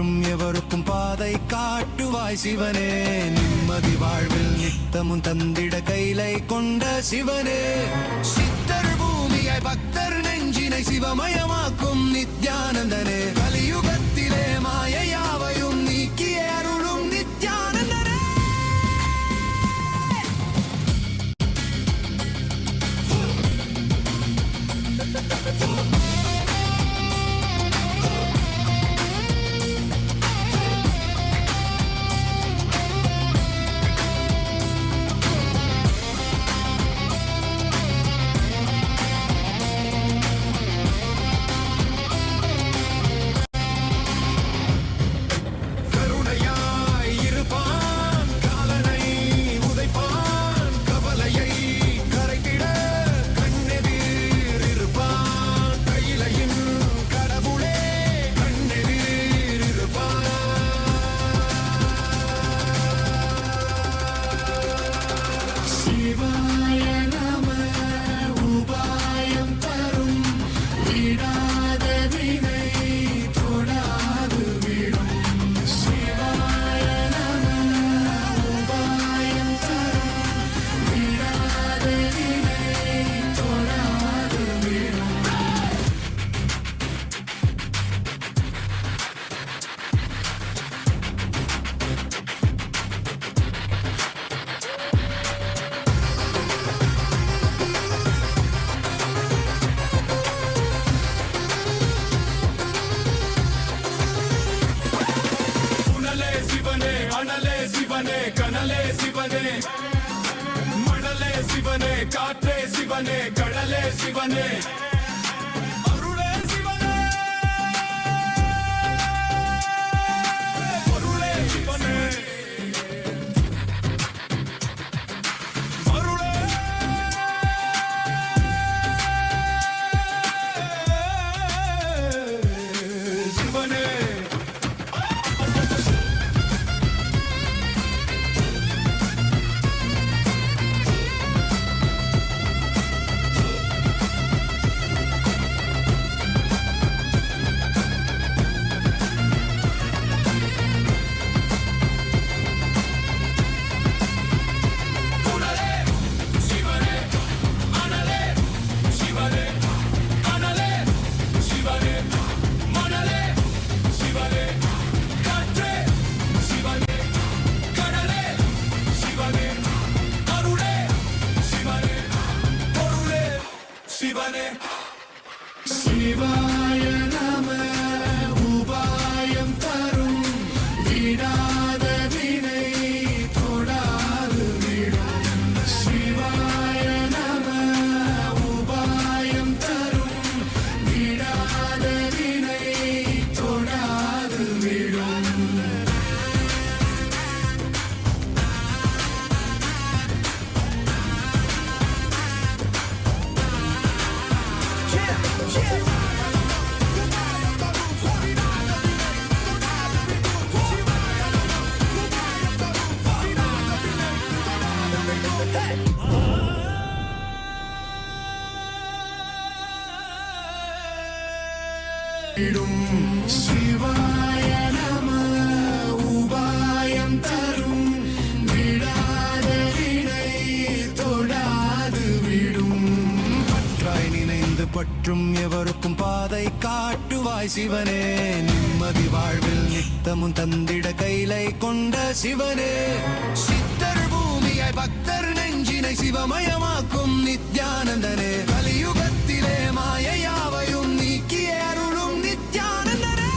பற்றும் எவருக்கும் பாதை காட்டுவாய் சிவனே. நிம்மதி வாழ்வில் நித்தமும் தந்திட கைலை கொண்ட சிவனே. சித்தர் பூமியாய் பக்தர் நெஞ்சினை சிவமயமாக்கும் நித்யானந்தனே. கலியுகத்திலே மாயையாவையும் நீக்கிய அருளும் நித்யானந்தனே. கனலே சிவனே, மணலே சிவனே, காற்றே சிவனே, கடலே சிவனே, அருளே சிவனே, பொருளே சிவனே, அருளே சிவனே. சிவாய நம உபாயம் தரும் விடாத வினை தொடாது விடும். சிவாய நம உபாயம் தரும் விடாத வினை தொடாது விடும். சிவாய நம உபாயம் தரும் விடாத வினை தொடாது விடும். பற்றாய் நினைந்து பற்றும் எவருக்கும் பாதை காட்டுவாய் சிவனே. நிம்மதி வாழ்வில் நித்தமும் தந்திட கைலை கொண்ட சிவனே. சித்தர் பூமியாய் பக்தர் நெஞ்சினை சிவமயமாக்கும் நித்யானந்தனே. கலியுகத்திலே மாயையாவையும் நீக்கிய அருளும் நித்யானந்தனே.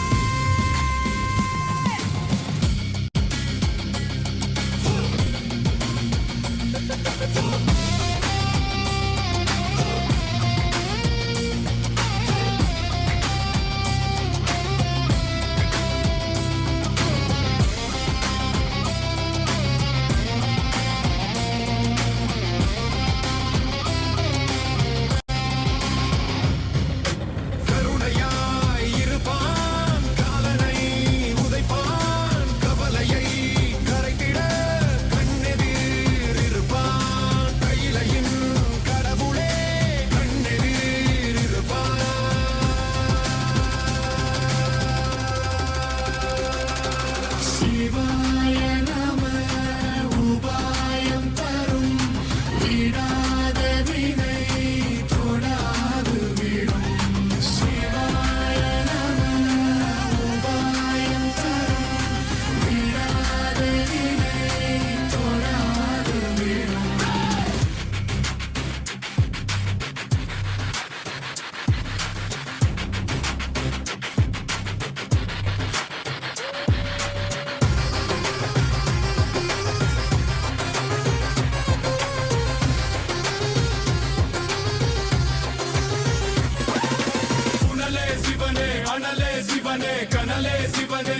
சிவனே கனலே சிவனே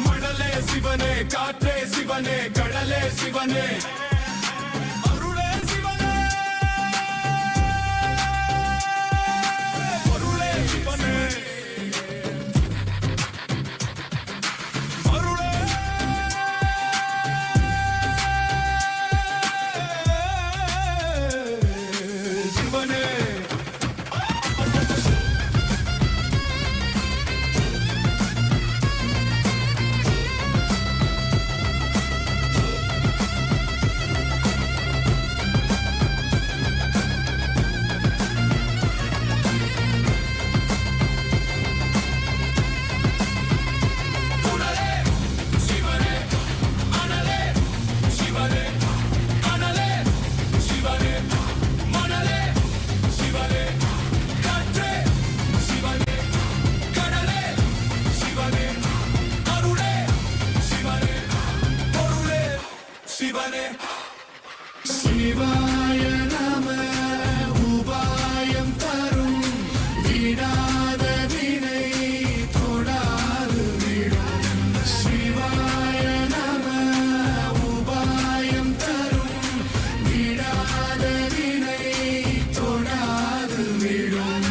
மணலே சிவனே காற்றே சிவனே கடலே சிவனே அருளே சிவனே பொருளே சிவனே அருளே சிவனே சிவாய நம உபாயம் தரும் விடாத வினை தொடாது விடும் சிவாய நம உபாயம் தரும் விடாத வினை தொடாது விடும்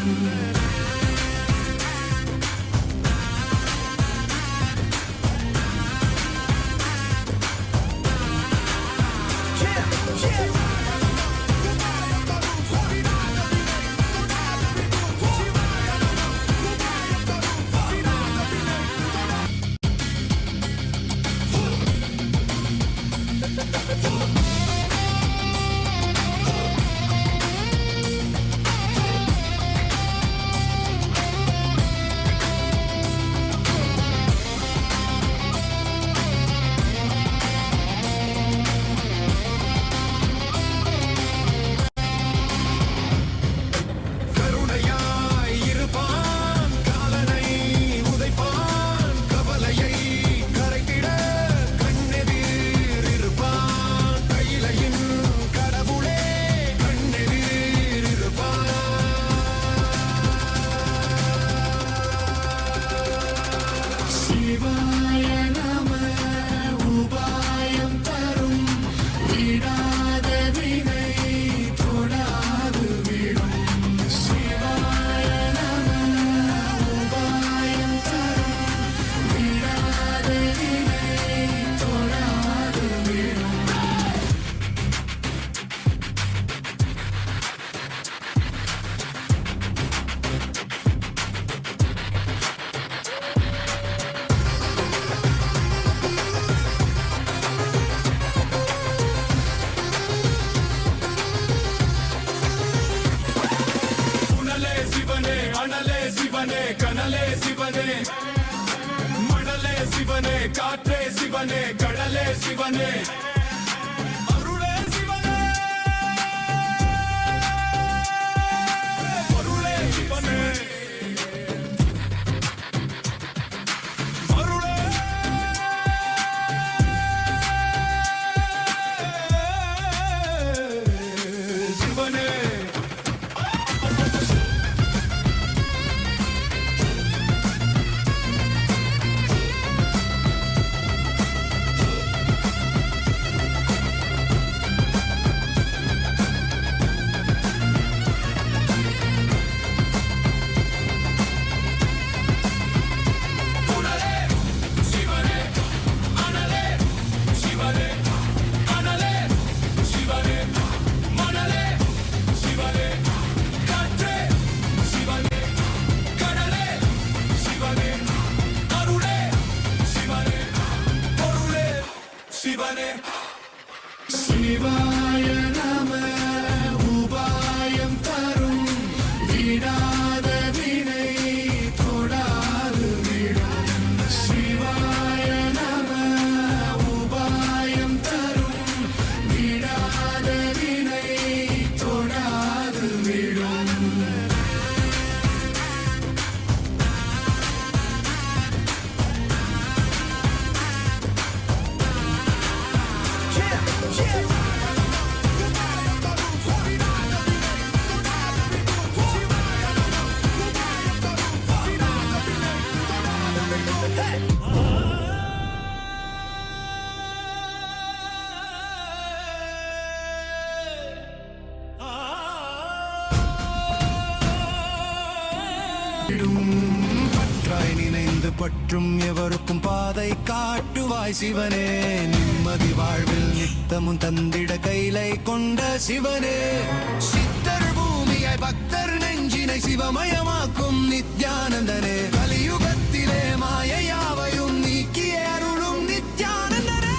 சிவாய நம உபாயம் தரும் விடாத வினை தொடாது விடும் சிவாய நம உபாயம் தரும் விடாத வினை தொடாது விடும் புனலே சிவனே அனலே சிவனே கனலே சிவனே மணலே சிவனே காற்றே சிவனே கடலே சிவனே அருளே சிவனே பொருளே சிவனே அருளே சிவனே பற்றாய் நினைந்து பற்றும் எவருக்கும் பாதை காட்டுவாய் சிவனே நிம்மதி வாழ்வில் நித்தமும் தந்திட கைலை கொண்ட சிவனே சித்தர் பூமியாய் பக்தர் நெஞ்சினை சிவமயமாக்கும் நித்யானந்தனே கலியுகத்திலே மாயையாவையும் நீக்கிய அருளும் நித்யானந்தனே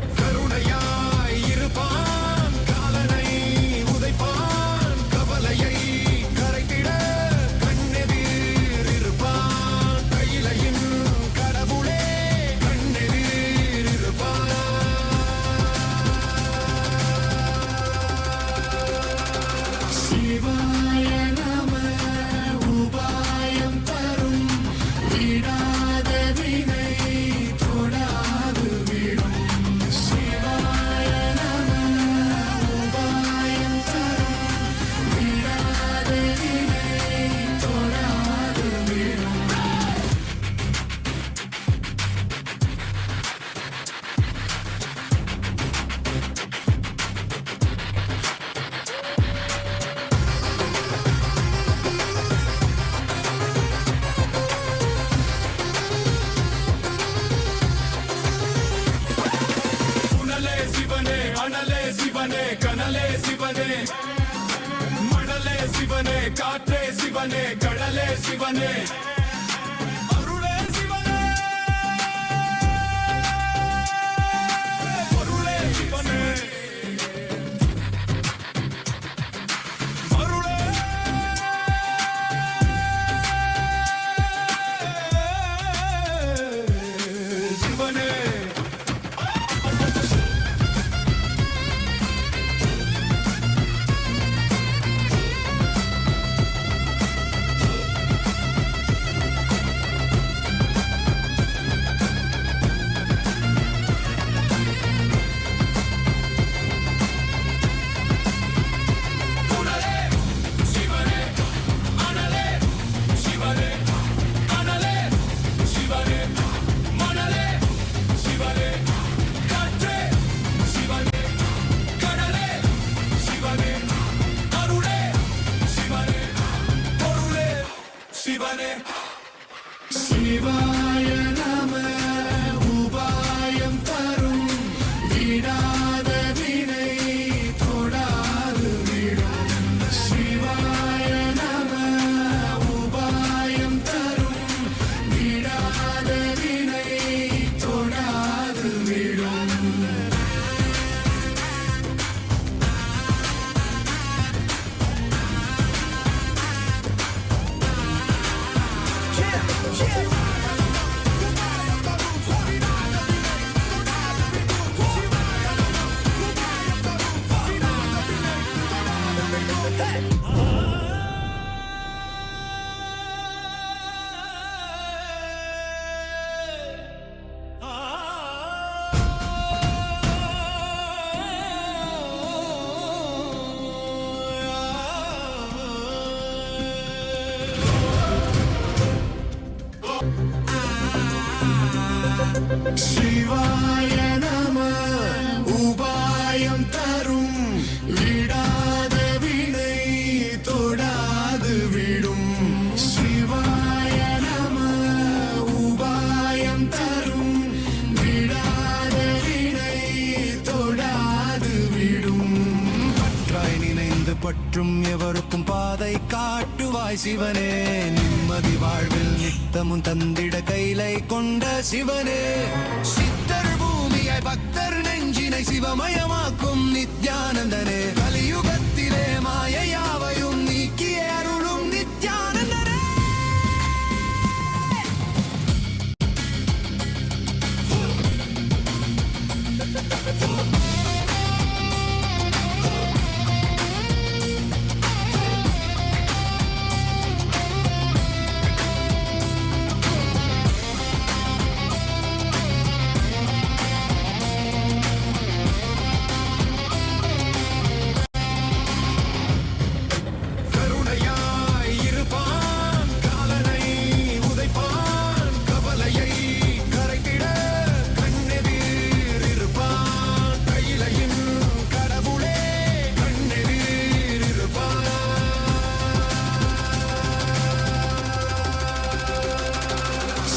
கருணையாய் இருப்பான் காலனை உதைப்பான் கவலையை கரைத்திட கண்ணெதிர் இருப்பான் கையிலையின் கடவுளே கண்ணெதிர் இருப்பான் சிவாய நம உபாயம் தரும் விடாத வினை தொடாது விடும் சிவாய நம உபாயம் தரும் விடாத வினை தொடாது விடும் புனலே சிவனே அனலே சிவனே கனலே சிவனே மணலே சிவனே காற்றே சிவனே கடலே சிவனே அருளே சிவனே பொருளே சிவனே அருளே சிவனே புனலே சிவனே அனலே சிவனே அனலே சிவனே மணலே சிவனே காற்றே சிவனே கடலே சிவனே அருளே சிவனே பொருளே சிவனே சிவாய நம உபாயம் தரும் விடாத வினை தொடாது விடும் சிவாய நம உபாயம் தரும் விடாத வினை தொடாது விடும் சிவாய நம உபாயம் தரும் விடாத வினை தொடாது விடும் சிவாய நம உபாயம் தரும் விடாத வினை தொடாது விடும் பற்றாய் நினைந்து பற்றும் எவருக்கும் பாதை காட்டுவாய் சிவனே நிம்மதி வாழ்வில் நித்தமும் தந்திட கைலை கொண்ட சிவனே சித்தர் பூமியாய் பக்தர் நெஞ்சினை சிவமயமாக்கும் நித்யானந்தனே கலியுகத்திலே மாயையாவையும் நீக்கிய அருளும் நித்யானந்தனே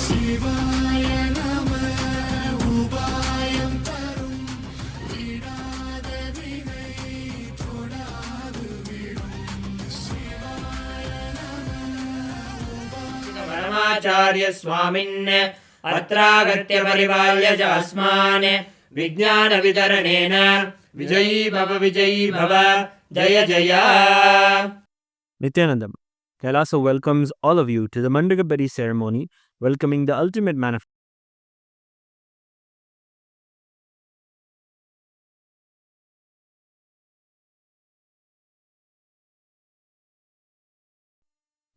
சிவாய நம உபாயம் தரும் விடாத வினை தொடாது விடும் சிவாய परमाचार्य स्वामिन् अत्रागत्य परिपाल्य च अस्मान् विज्ञान वितरणेन विजयी भव जय जय. Nithyanandam, Kailasa welcomes all of you to the Mandagabari ceremony, welcoming the ultimate manifestation.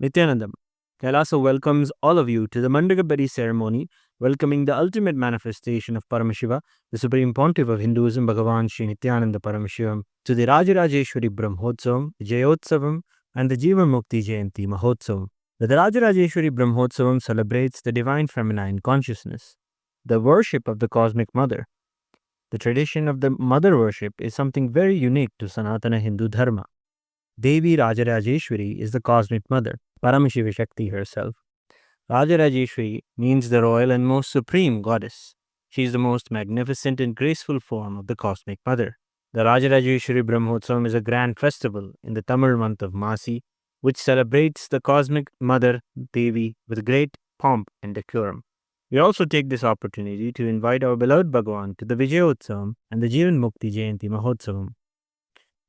Nithyanandam, Kailasa welcomes all of you to the Mandagabari ceremony, welcoming the ultimate manifestation of Paramashiva, the Supreme Pontiff of Hinduism, Bhagavan Sri Nithyananda Paramashivram, to the Rajarajeshwari Brahmotsavam, Jayotsavam, and the Jiva Mukti Jayanti Mahotsavam. The Rajarajeshwari Brahmotsavam celebrates the divine feminine consciousness, the worship of the cosmic mother. The tradition of the mother worship is something very unique to Sanatana Hindu Dharma. Devi Rajarajeshwari is the cosmic mother, Paramashiva Shakti herself. Rajarajeshwari means the royal and most supreme goddess. She is the most magnificent and graceful form of the cosmic mother. The Rajarajeshwari Brahmotsavam is a grand festival in the Tamil month of Masi, which celebrates the cosmic mother Devi with great pomp and decorum. We also take this opportunity to invite our beloved Bhagavan to the Vijayotsavam and the Jivan Mukti Jayanti Mahotsavam.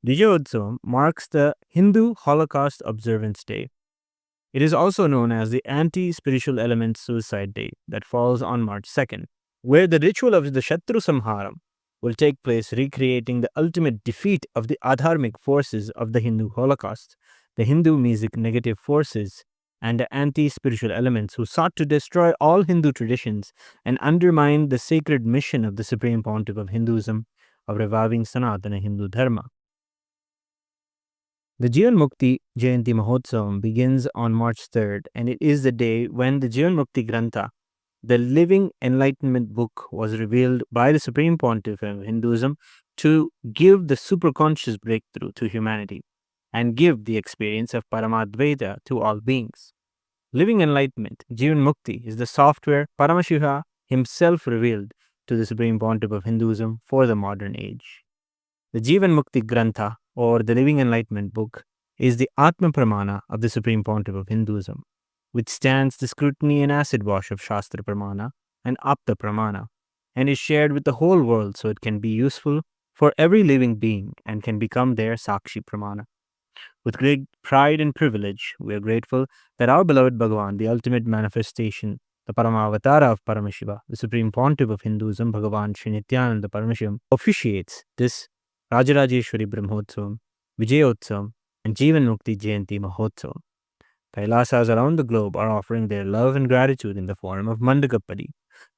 Vijayotsavam marks the Hindu Holocaust Observance Day. It is also known as the Anti-Spiritual Elements Suicide Day that falls on March 2nd, where the ritual of the Shatru Samharam will take place, recreating the ultimate defeat of the adharmic forces of the Hindu Holocaust, the Hindu music negative forces, and the anti-spiritual elements who sought to destroy all Hindu traditions and undermine the sacred mission of the Supreme Pontiff of Hinduism of reviving Sanatana Hindu Dharma. The Jivan Mukti Jayanti Mahotsavam begins on March 3rd, and it is the day when the Jivan Mukti Grantha, the living enlightenment book, was revealed by the Supreme Pontiff of Hinduism to give the superconscious breakthrough to humanity and give the experience of Paramadvaita to all beings. Living enlightenment, Jivan Mukti, is the software Paramashiva himself revealed to the Supreme Pontiff of Hinduism for the modern age. The Jivan Mukti Grantha, or the Living Enlightenment Book, is the Atma Pramana of the Supreme Pontiff of Hinduism, which stands the scrutiny and acid wash of Shastra Pramana and Apta Pramana, and is shared with the whole world so it can be useful for every living being and can become their Sakshi Pramana. With great pride and privilege, we are grateful that our beloved Bhagavan, the ultimate manifestation, the Paramavatara of Paramashiva, the Supreme Pontiff of Hinduism, Bhagavan Sri Nithyananda Paramashivram, officiates this Rajarajeshwari Brahmotsavam, Vijayotsavam, and Jivan Mukti Jayanti Mahotsavam. Kailasas around the globe are offering their love and gratitude in the form of Mandagapadi,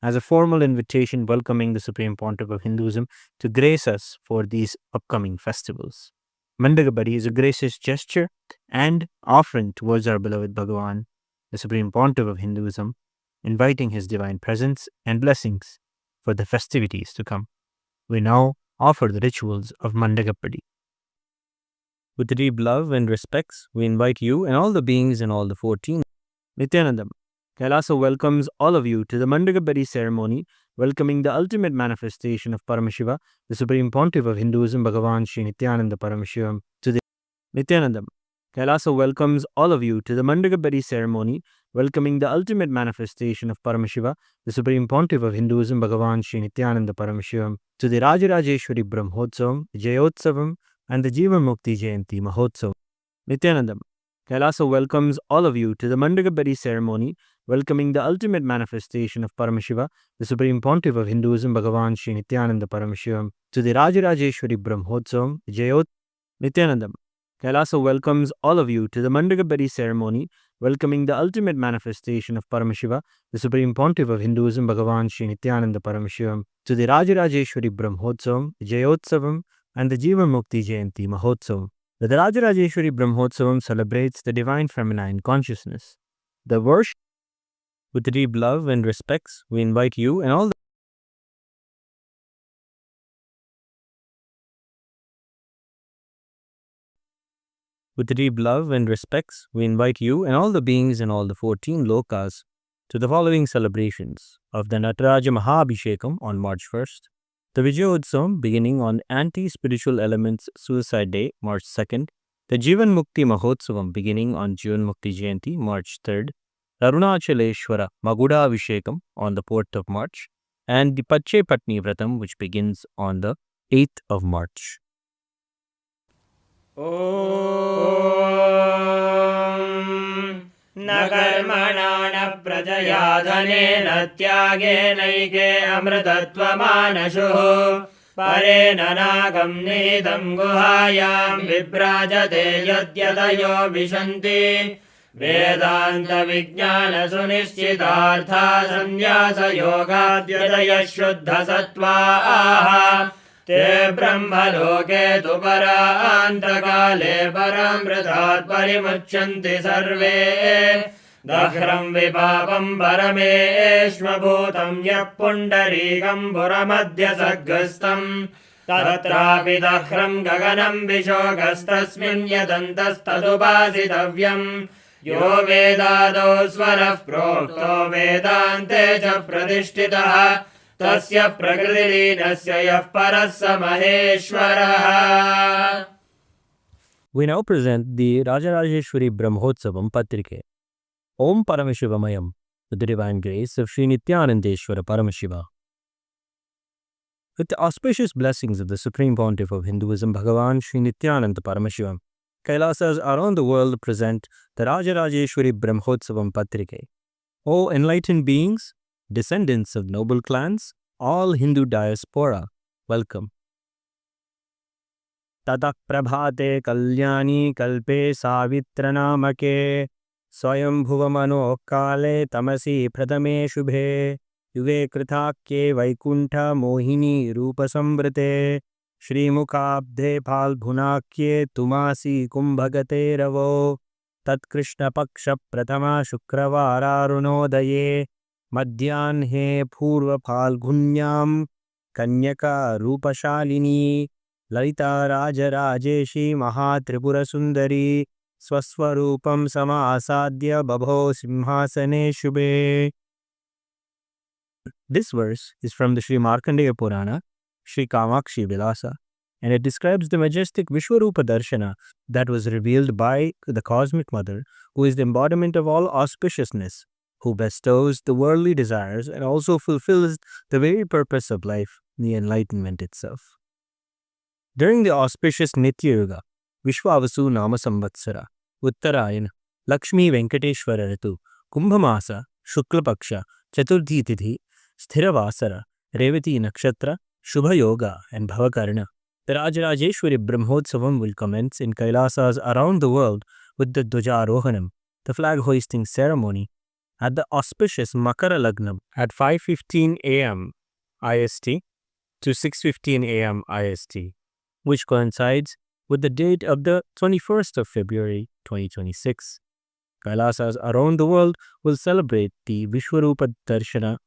as a formal invitation welcoming the Supreme Pontiff of Hinduism to grace us for these upcoming festivals. Mandagapadi is a gracious gesture and offering towards our beloved Bhagavan, the Supreme Pontiff of Hinduism, inviting his divine presence and blessings for the festivities to come. We now offer the rituals of Mandagapadi. With deep love and respects, we invite you and all the beings in all the 14. Nithyanandam, Kailasa welcomes all of you to the Mandagapadi ceremony, welcoming the ultimate manifestation of Paramashiva, the Supreme Pontiff of Hinduism, Bhagavan Sri Nithyananda Paramashivram, to the Nithyanandam. Kailasa welcomes all of you to the Mandagapadi ceremony, welcoming the ultimate manifestation of Paramashiva, the Supreme Pontiff of Hinduism, Bhagavan Sri Nithyananda Paramashivram, to the Rajarajeshwari Brahmotsavam, Jayotsavam, and the Jiva Mukti Jayanti Mahotsavam. Nithyanandam, Kailasa welcomes all of you to the Mandagapadi ceremony, welcoming the ultimate manifestation of Paramashiva, the Supreme Pontiff of Hinduism, Bhagavan Sri Nithyananda Paramashivram, to the Rajarajeshwari Brahmotsavam, Jayot. Nithyanandam, Kailasa welcomes all of you to the Mandagapadi ceremony, welcoming the ultimate manifestation of Paramashiva, the Supreme Pontiff of Hinduism, Bhagavan Sri Nithyananda Paramashivram, to the Rajarajeshwari Brahmotsavam, Jayotsavam, and the Jiva Mukti Jayanti Mahotsavam. The Rajarajeshwari Brahmotsavam celebrates the divine feminine consciousness, the worship. With deep love and respects, we invite you and all the With deep love and respects, we invite you and all the beings in all the 14 lokas to the following celebrations of the Nataraja Mahabhishekam on March 1st, the Vijayotsavam beginning on Anti-Spiritual Elements Suicide Day, March 2nd, the Jivan Mukti Mahotsavam beginning on Jivan Mukti Jayanti, March 3rd, Arunachaleshwara Maguda Vishekam on the 4th of March, and the Pache Patni Vratam which begins on the 8th of March. ॐ न कर्मणा न प्रजया धनेन त्यागेनैके अमृतत्वमानशुः परेण नागं निहितं गुहायां विभ्राजते यद्यतयो विशन्ति वेदान्तविज्ञानसुनिश्चितार्था सन्न्यासयोगाद्यतयः शुद्धसत्त्वाः ते ब्रह्मलोके तु परान्तकाले परामृतात् परिमुच्यन्ति सर्वे दह्रं विपापं परमेश्वभूतं यः पुण्डरीकं पुरमद्य सर्गस्थम् तत्रापि दह्रं गगनं विशोकस्तस्मिन् यदन्तस्तदुपासितव्यम् यो वेदादौ स्वरः प्रोक्तो वेदान्ते च प्रतिष्ठितः तस्य प्रकृतिलीनस्य यः परः स महेश्वरः. We now present the Rajarajeshwari Brahmotsavam Patrike. Om Parameshivamayam, with the divine grace of Sri Nithyanandeshwara Paramashiva. With the auspicious blessings of the Supreme Pontiff of Hinduism, Bhagavan Sri Nithyananda Paramashivам, Kailasas around the world present the Rajarajeshwari Brahmotsavam Patrike. O enlightened beings, descendants of noble clans, all Hindu diaspora, welcome. Tatak prabhate kalyani kalpe savitranamake swayambhuvamano kale tamasi pradame shubhe yuge kritakye vaikuntha mohini rupasambrite shrimukabdhe phalbhunakye tumasi kumbhagate ravo tat krishna paksha pratama shukravararunodaye madhyanhe purva phalgunyam kanyaka rupashalini Lalita Raja Rajeshi Maha Tripura Sundari Swaswarupam Sama Asadya Babho Simhasane Shubhe. This verse is from the Sri Markandeya Purana, Sri Kamakshi Vilasa, and it describes the majestic Vishwarupa Darshana that was revealed by the Cosmic Mother, who is the embodiment of all auspiciousness, who bestows the worldly desires and also fulfills the very purpose of life, the enlightenment itself. During the auspicious Nitya Yuga, Vishwavasu Nama Samvatsara, Uttarayana, Lakshmi Venkateshwara Ritu, Kumbhamasa, Shuklapaksha, Chaturthi Tithi, Sthiravasara, Revati Nakshatra, Shubha Yoga, and Bhavakarna, the Rajarajeshwari Brahmotsavam will commence in Kailasas around the world with the Dwajarohanam, the flag hoisting ceremony, at the auspicious Makara Lagnam at 5:15 a.m. IST to 6:15 a.m. IST, which coincides with the date of the 21st of February 2026. Kailasas around the world will celebrate the Vishwarupa Darshana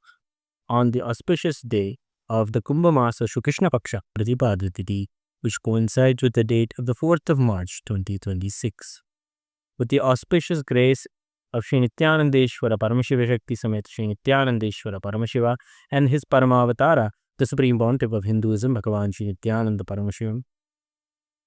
on the auspicious day of the Kumbhamasa Shukrishna Paksha Pratipadrititi, which coincides with the date of the 4th of March 2026. With the auspicious grace of Sri Nithyanandeshwara Paramashivaratri Samet Sri Nithyanandeshwara Paramashiva and his Paramavatara, the Supreme Pontiff of Hinduism, Bhagavan Sri Nithyananda Paramashivам,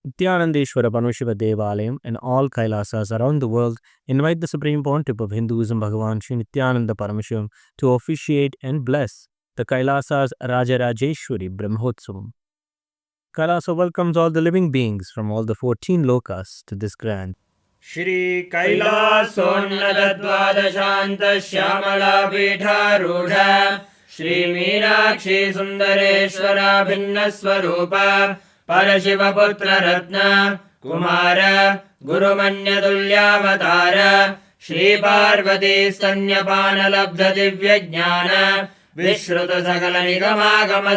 Nithyanandeshwara Paramashiva Devalayam and all Kailasas around the world invite the Supreme Pontiff of Hinduism, Bhagavan Sri Nithyananda Paramashivam, to officiate and bless the Kailasas Rajarajeshwari Brahmotsavam. Kailasa welcomes all the living beings from all the 14 lokas to this grand Shri Kailasonnadadvadashanta Shyamala Pīṭhārūಢa Shri Meenakshi Sundareshwara Bhinnaswarupa Parashivaputra Ratna Kumara Gurumanyatulyavatara Shri Parvati Stanyapanalabdha Divyajnana Vishruta Sakala Nigamagama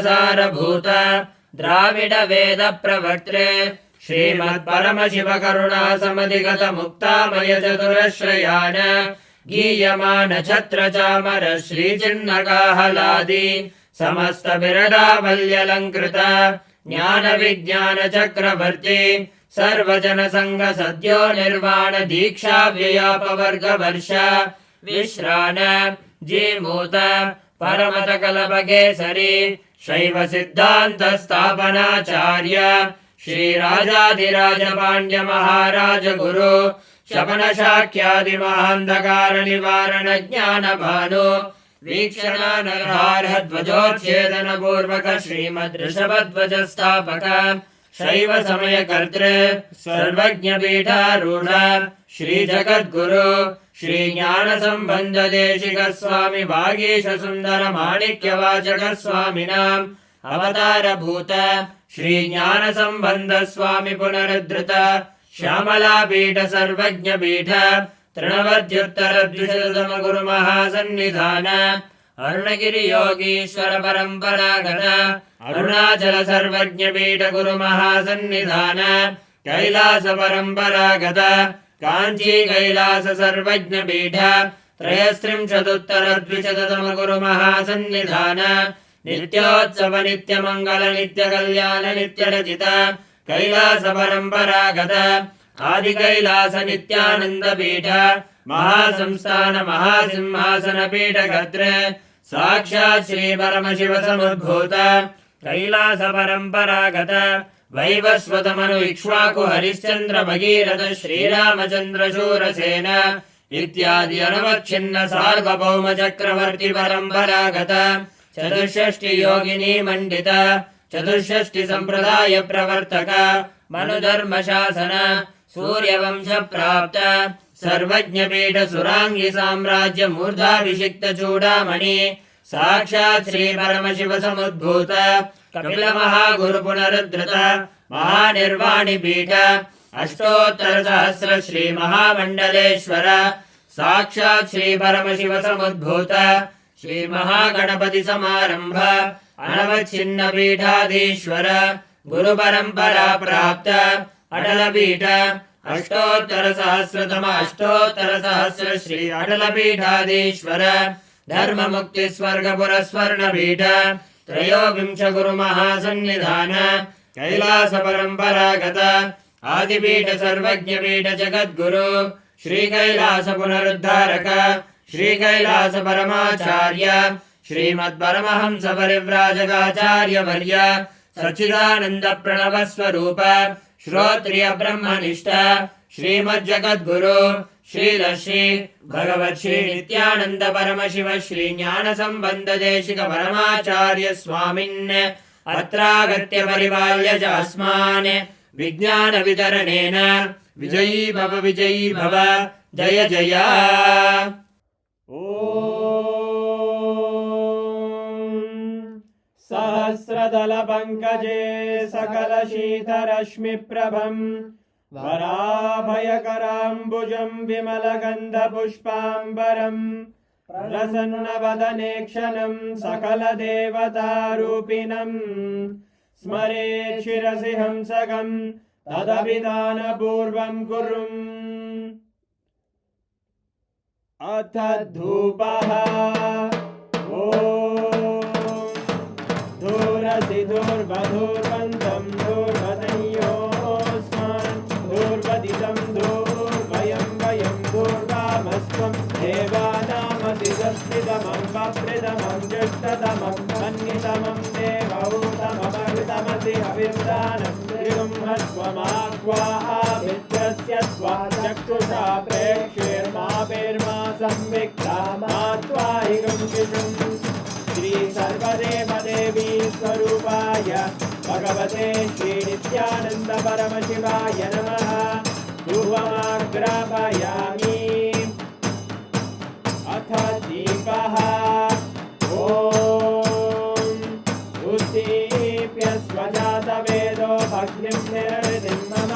Bhuta Dravida Veda Pravartre Srimad Paramashiva Karuna Samadhigata Mukta Maya Chaturashrayana Giyamana Chatra Chamara Shri Chinnaka Haladi Samasta Birada Valyalankrita Jnana Vijnana Chakravarti Sarvajana Sangha Sadyo Nirvana Diksha Vyapavarga Varsha Vishrana Jimuta परमतकल्पकेसरी शैव सिद्धान्तस्थापनाचार्य श्रीराजाधिराज पाण्ड्य महाराज गुरु शपनशाक्यादिमहान्धकार निवारण ज्ञानभानु वीक्षणानर्हार्हध्वजोच्छेदन पूर्वक श्रीमद् ऋषभध्वज स्थापक शैव समयकर्तृ सर्वज्ञपीठारूढ श्री जगद्गुरु श्री ज्ञान संबंध देशिक स्वामी वागीश सुंदर माणिक्य वाचक स्वामिनाम् अवतार भूत श्री ज्ञान संबंध स्वामी पुनरुद्धृत श्यामला पीठ सर्वज्ञ पीठ तृणवद्युत्तर द्विशततम गुरु महासन्निधान अरुणगिरि योगीश्वर परंपरागत अरुणाचल सर्वज्ञ पीठ गुरु महासन्निधान कैलास परंपरागत कांची कैलास सर्वज्ञ पीठ त्रयस्त्रिंशदुत्तर द्विशततम गुरु महासन्निधान नित्योत्सव नित्य मंगल नित्य कल्याण नित्य रचित कैलास परंपरागत आदि कैलास नित्यानंद पीठ महासंस्थान महासिंहासन पीठ गद्र साक्षात् श्री परमशिव समुद्भूत कैलास परंपरागत वैवस्वतमनु इक्ष्वाकु हरिश्चंद्र भगीरथ श्रीरामचंद्र शूरसेन इत्यादि अनवच्छिन्न सार्वभौम चक्रवर्ती परंपरागत चतुष्षष्टि योगिनी मंडित चतुष्षष्टि संप्रदाय प्रवर्तक मनुधर्म शासन सूर्यवंश प्राप्त सर्वज्ञ पीठ सुरांगी साम्राज्य मूर्धाभिषिक्त चूड़ामणि साक्षात् श्री परमशिव समुद्भूत कपिल महागुरु पुनरुद्धृत महानिर्वाणि पीठ अष्टोत्तर सहस्र श्री महामंडलेश्वर साक्षात् श्री परमशिव समुद्भूत श्री महागणपति समारंभ अनवच्छिन्न पीठाधीश्वर गुरु परंपरा प्राप्त अटल पीठ अष्टोत्तर सहस्र श्री अटल पीठाधीश्वर धर्म मुक्ति स्वर्ग पुरस्वर्ण पीठ त्रयोविंश गुरु महासन्निधान कैलास परंपरागत आदिपीठ सर्वज्ञ पीठ जगद्गुरु श्री कैलास पुनरुद्धारक श्री कैलास परमाचार्य श्रीमद् परमहंस परिव्राजकाचार्य वर्य सच्चिदानंद प्रणव स्वरूप श्रोत्रिय ब्रह्मनिष्ठ श्रीमद् जगद्गुरु श्री भगवत् श्री नित्यानंद परमशिव श्री ज्ञान संबंध देशिक परमाचार्य स्वामिन् अत्रागत्य परिपाल्य च अस्मान् विज्ञान वितरणेन विजयी भव जय जय। सहस्रदल पंकजे सकल शीतरश्मि प्रभं वराभयकराम्बुजं विमल गंध पुष्पांबरं प्रसन्नवदने क्षणं सकल देवतारूपिणं स्मरेत् शिरसि हंसकं तदभिधानपूर्वं कुरुम्। अथ धूपः धूरसि धूर्वधूर्वन्तं धूर्वतयोऽस्मान् धूर्वदितं धूर्वयं वयं धूर्वामस्त्वं देवानामसि सस्मितमं वप्रतमं ज्येष्ठतमं मन्यतमं देवहूतममृतमसि हविर्दानं त्रिगुंहस्वमाक्वाः मित्रस्य त्वा चक्षुषा प्रेक्ष्येर्मा संविक्ता मा त्वाहिगं शिशुम्। श्री सर्वदेव देवी स्वरूपाय भगवते श्री नित्यानंद परमशिवाय नमः। धूपमाग्रापयामि। अथ दीपः उद्दीप्य स्वजातवेदो भग्निं निरृतिं मम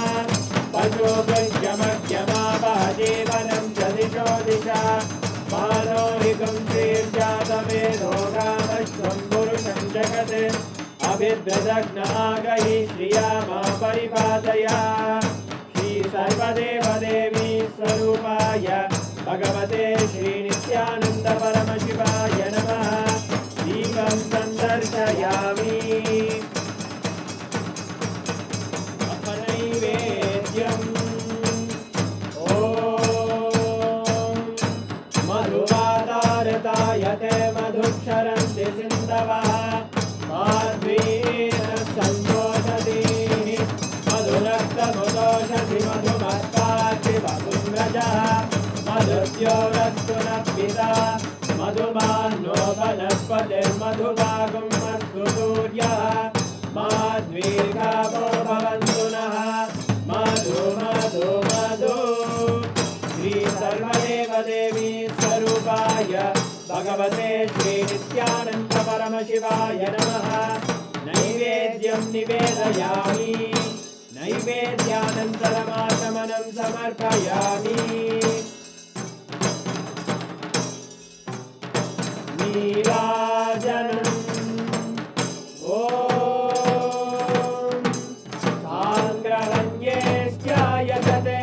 पशुभृत्यमग्यमावह जीवनं च दिशो दिशा मानोहिकं श्रीर्जातवेदो गामश्वं पुरुषं जगत् अभिद्रदग्नागहि श्रिया मा परिपादया। श्री सर्वदेव देवी स्वरूपाय भगवते श्री नित्यानंद परमशिवाय नमः। दीपं संदर्शयामि। अपनैवेद्यम् मधुवातारताय जायते मधुक्षरन्ति सिन्धवः माध्वीः सन्तोषधीः मधुरक्तमुदोषधि मधुमत्पार्थिवपुङ्गजः मधुद्योरस्तु नः पिता मधुमान्नो वनस्पतिर्मधुभागुम् अस्तु सूर्यः माध्वीर्गावो भवन्तु नः मधु मधु मधु श्री सर्वदेवदेवी स्वरूपाय भगवते श्री नित्यानन्द परमशिवाय नमः नैवेद्यं निवेदयामि नैवेद्यानन्तरमाचमनं समर्पयामि नीराजनम् ॐ साङ्ग्रहण्येष्ट्यायतते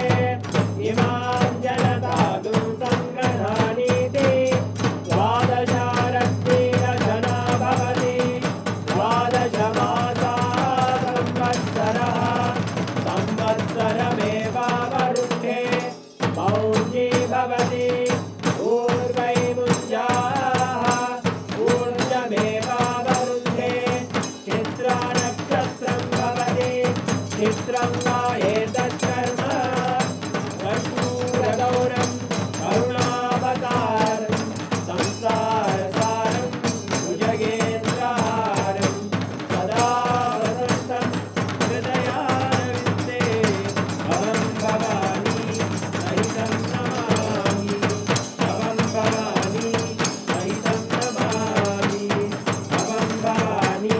इमां जनतागुं सङ्ग्रहाणीति द्वादशारत्नीरजना भवति द्वादशमासाः संवत्सरः संवत्सरमेवावरुन्धे मौञ्जी भवति पूर्वैमुञ्जाः ऊर्जमेवावरुन्धे चित्रानक्षत्रं भवति चित्रं वा एतत्कर्म कर्पूरगौरं करुणावतारं संसारसारं भुजगेन्द्रहारं सदा वसन्तं हृदयारविन्दे भवं भवानी सहितं नमामि भवं भवानी सहितं नमामि भवं भवानी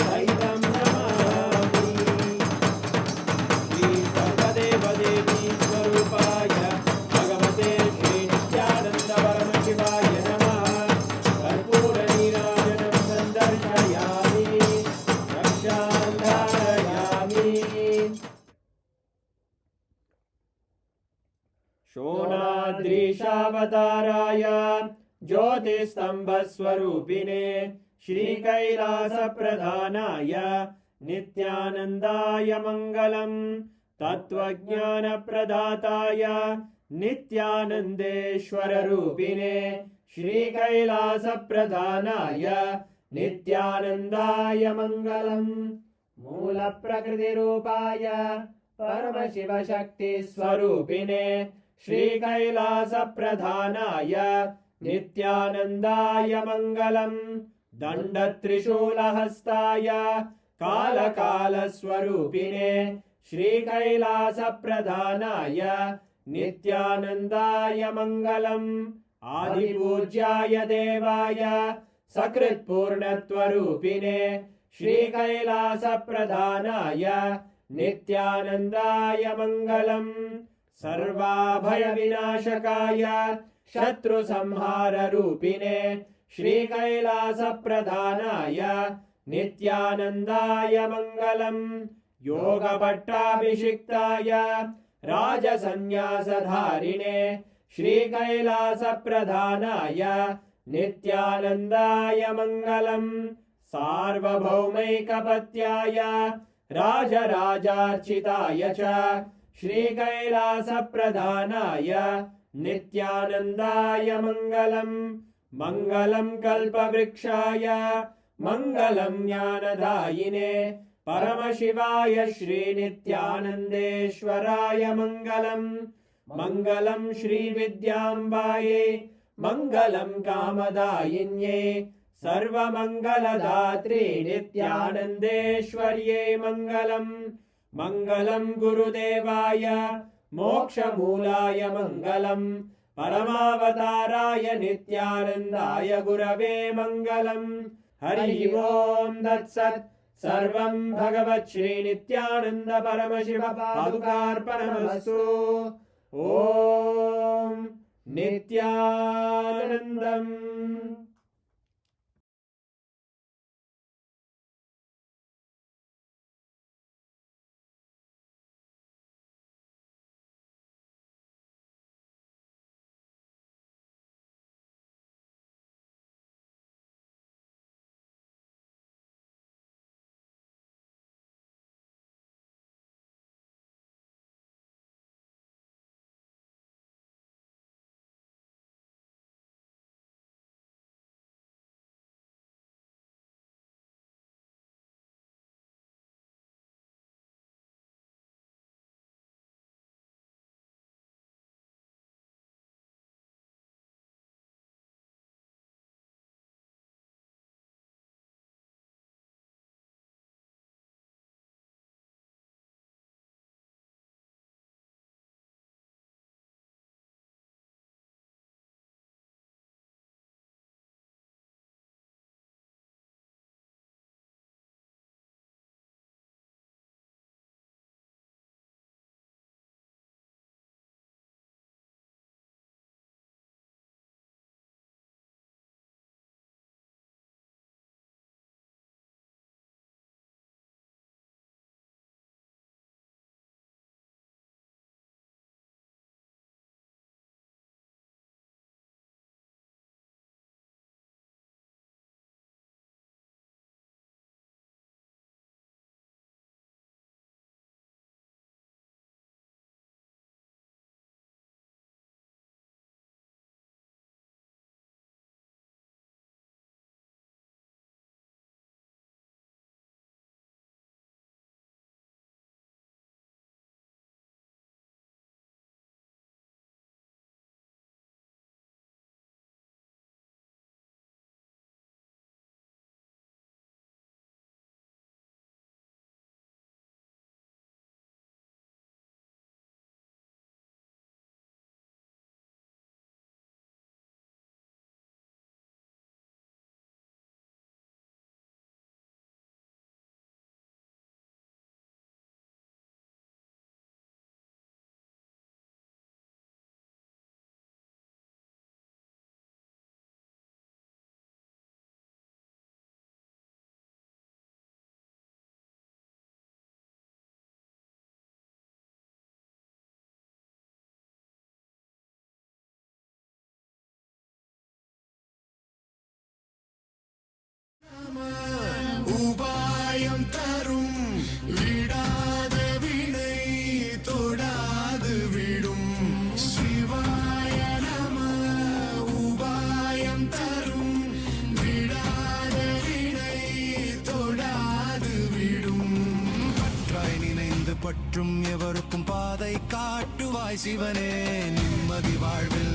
सहितं नमामि श्री सर्वदेवदेवी स्वरूपाय भगवते श्री नित्यानन्द परमशिवाय नमः कर्पूरनीराजनं सन्दर्शयामि रक्षां धारयामि शोणाद्रीशावताराय ज्योतिस्तम्भस्वरूपिणे श्रीकैलासप्रधानाय नित्यानन्दाय मङ्गलम् तत्त्वज्ञानप्रदाताय नित्यानन्देश्वररूपिणे श्रीकैलासप्रधानाय नित्यानन्दाय मङ्गलम् मूलप्रकृतिरूपाय परमशिवशक्तिस्वरूपिणे श्रीकैलासप्रधानाय नित्यानन्दाय मङ्गलम् दण्डत्रिशूलहस्ताय कालकालस्वरूपिणे श्रीकैलासप्रधानाय नित्यानन्दाय मङ्गलम् आदिपूज्याय देवाय सकृत्पूर्णत्वरूपिणे श्रीकैलासप्रधानाय नित्यानन्दाय मङ्गलम् सर्वाभयविनाशकाय शत्रुसंहाररूपिणे श्रीकैलासप्रधानाय नित्यानन्दाय मङ्गलम् योगपट्टाभिषिक्ताय राजसन्न्यासधारिणे श्रीकैलासप्रधानाय नित्यानन्दाय मङ्गलम् सार्वभौमैकपत्याय राजराजार्चिताय च श्रीकैलासप्रधानाय नित्यानन्दाय मङ्गलम् मङ्गलम् कल्पवृक्षाय मङ्गलम् ज्ञानदायिने परमशिवाय श्रीनित्यानन्देश्वराय मङ्गलम् मङ्गलम् श्रीविद्याम्बायै मङ्गलम् कामदायिन्यै सर्वमङ्गलदात्रे नित्यानन्देश्वर्यै मङ्गलम् मङ्गलम् गुरुदेवाय मोक्षमूलाय मङ्गलम् परमावताराय नित्यानन्दाय गुरवे मङ्गलम् हरि ओम् तत्सत् सर्वं भगवत् श्री नित्यानन्द परमशिव पादुकार्पणमस्तु ॐ नित्यानन्दम्। உபாயம் தரும் விடாத வினை தொடாது விடும் சிவாய நம உபாயம் தரும் விடாத வினை தொடாது விடும் பற்றாய் நினைந்து பற்றும் எவருக்கும் பாதை காட்டுவாய் சிவனே நிம்மதி வாழ்வில்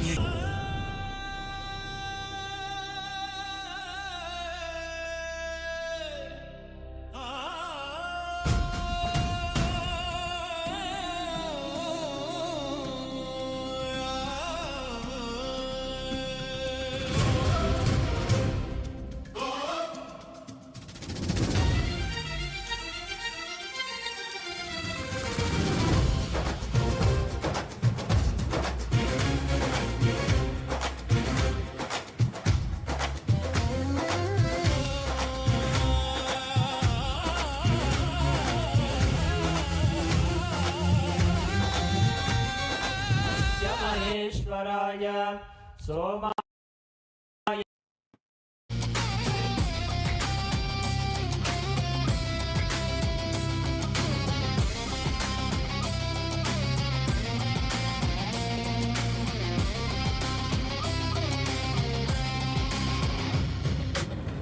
महेश्वराय सोमा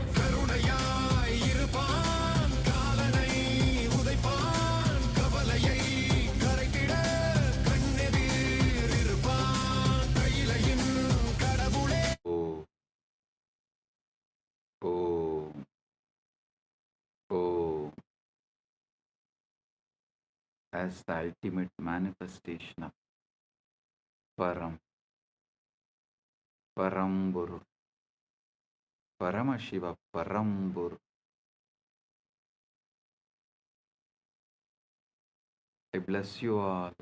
கருணையாய் இருப்பான் காலனை உதைப்பான் கவலையை கரைத்திட கண்ணெதிர் இருப்பான் கையிலையின் கடவுளே Om. Om. As the ultimate manifestation of Parampurul, Paramashiva Parampurul. I bless you all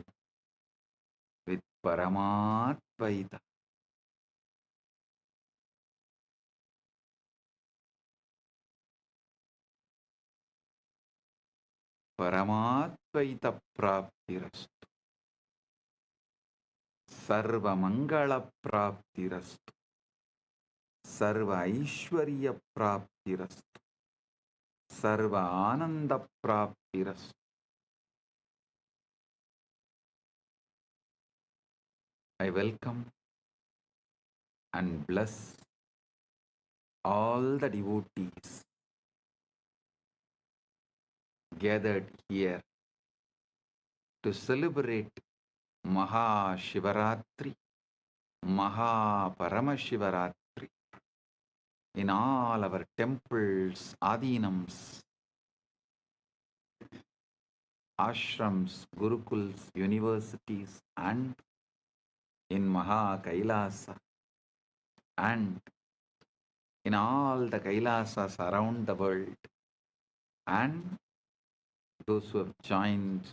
with Paramatvaita. Paramatvaita praptirastu. Sarva Mangala praptirastu. Sarva Aishwarya praptirastu. Sarva Ananda praptirastu. I welcome and bless all the devotees gathered here to celebrate Maha Shivaratri, Maha Paramashivaratri in all our temples, adinams, ashrams, gurukuls, universities, and in Maha KAILASA, and in all the Kailasas around the world, and those who have joined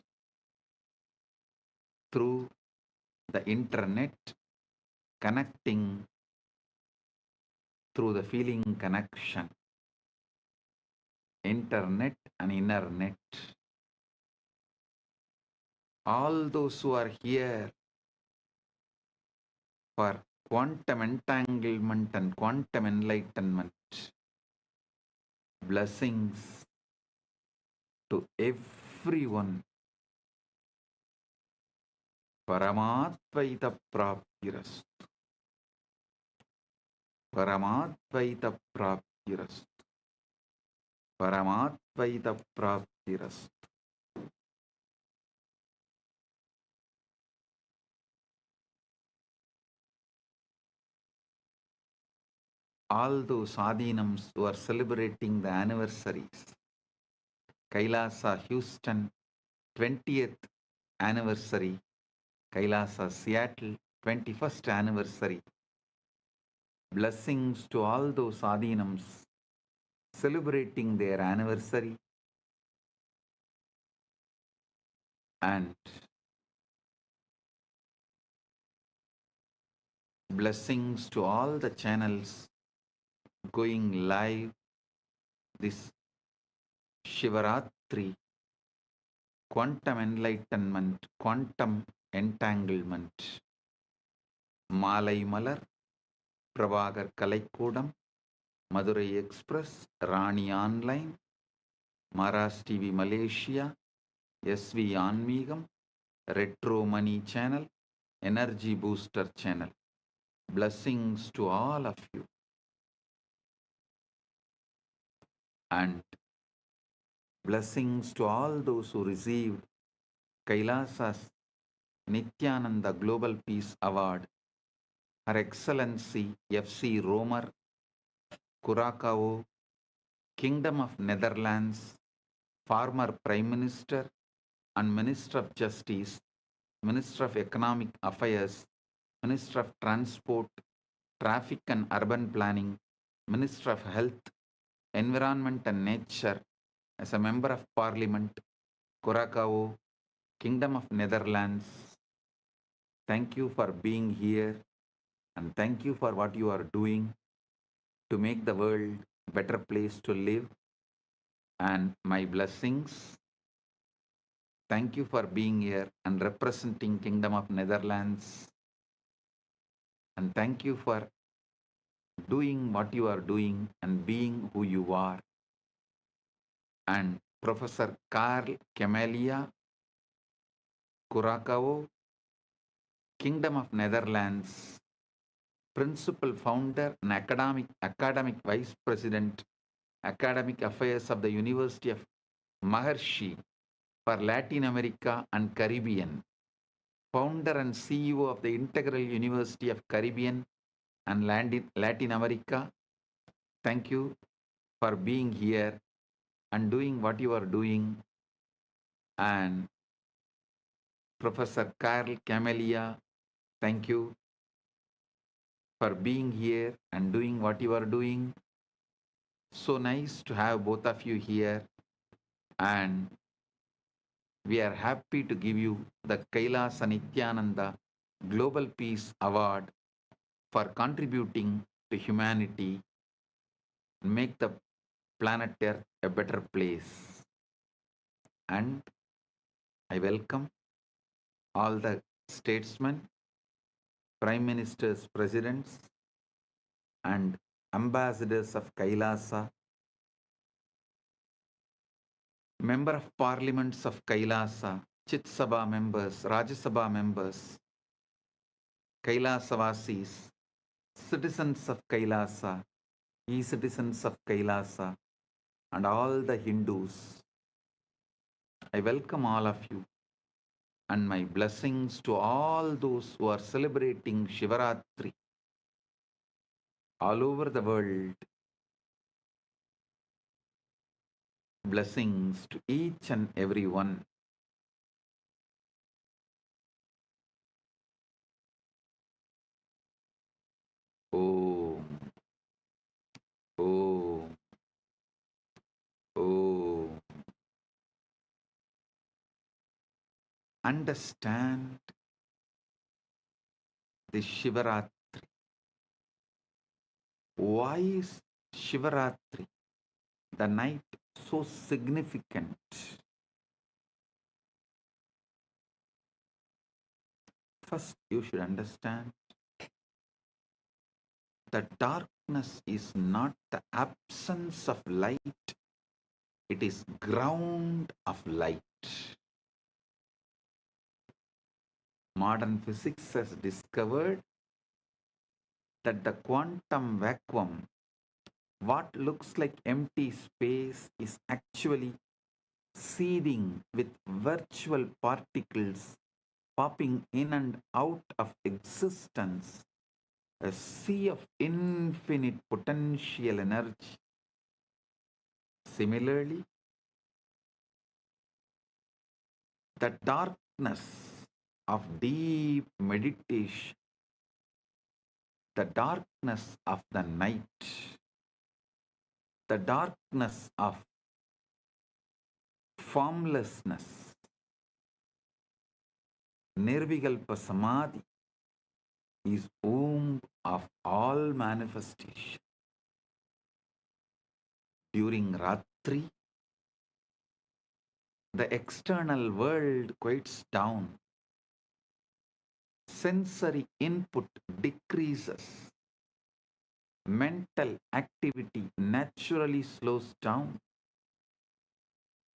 through the internet, connecting through the feeling connection, internet and inner net. All those who are here for quantum entanglement and quantum enlightenment, blessings to everyone. Paramatvaita praptirastu. Paramatvaita praptirastu. Paramatvaita praptirastu. All those adinams who are celebrating the anniversaries, Kailasa Houston 20th anniversary, Kailasa Seattle 21st anniversary. Blessings to all those adinams celebrating their anniversary, and blessings to all the channels going live this Shivaratri, quantum enlightenment, quantum entanglement. Malai Malar, Prabhagar Kalaikudam, Madurai Express, Rani Online, Maras TV Malaysia, SV Anmigam, Retro Money Channel, Energy Booster Channel. Blessings to all of you. And blessings to all those who received Kailasa's Nithyananda Global Peace Award, Her Excellency F.C. Romer, Curacao, Kingdom of Netherlands, former Prime Minister and Minister of Justice, Minister of Economic Affairs, Minister of Transport, Traffic and Urban Planning, Minister of Health, Environment and Nature, as a Member of Parliament, Curacao, Kingdom of Netherlands. Thank you for being here and thank you for what you are doing to make the world a better place to live. And my blessings. Thank you for being here and representing Kingdom of Netherlands. And thank you for doing what you are doing and being who you are. And Professor Carl Camelia, Curacao, Kingdom of Netherlands, Principal Founder and Academic Vice President, Academic Affairs of the University of Maharishi for Latin America and Caribbean, Founder and CEO of the Integral University of Caribbean and Latin America. Thank you for being here and doing what you are doing. And Professor Carl Camelia, thank you for being here and doing what you are doing. So nice to have both of you here. And we are happy to give you the Kailasa Nithyananda Global Peace Award for contributing to humanity and make the planet Earth a better place. And I welcome all the statesmen, prime ministers, presidents, and ambassadors of Kailasa, member of parliaments of Kailasa, Chit Sabha members, Rajya Sabha members, Kailasavasis, citizens of Kailasa, e-citizens of Kailasa, and all the Hindus. I welcome all of you and my blessings to all those who are celebrating Shivaratri all over the world. Blessings to each and every one. Om, Om, Om. Understand the Shivaratri. Why is Shivaratri, the night, so significant? First, you should understand that darkness is not the absence of light, it is ground of light. Modern physics has discovered that the quantum vacuum, what looks like empty space, is actually seething with virtual particles popping in and out of existence, a sea of infinite potential energy. Similarly, the darkness of deep meditation, the darkness of the night, the darkness of formlessness, Nirvikalpa Samadhi, is womb of all manifestation. During Ratri, the external world quiets down. Sensory input decreases. Mental activity naturally slows down.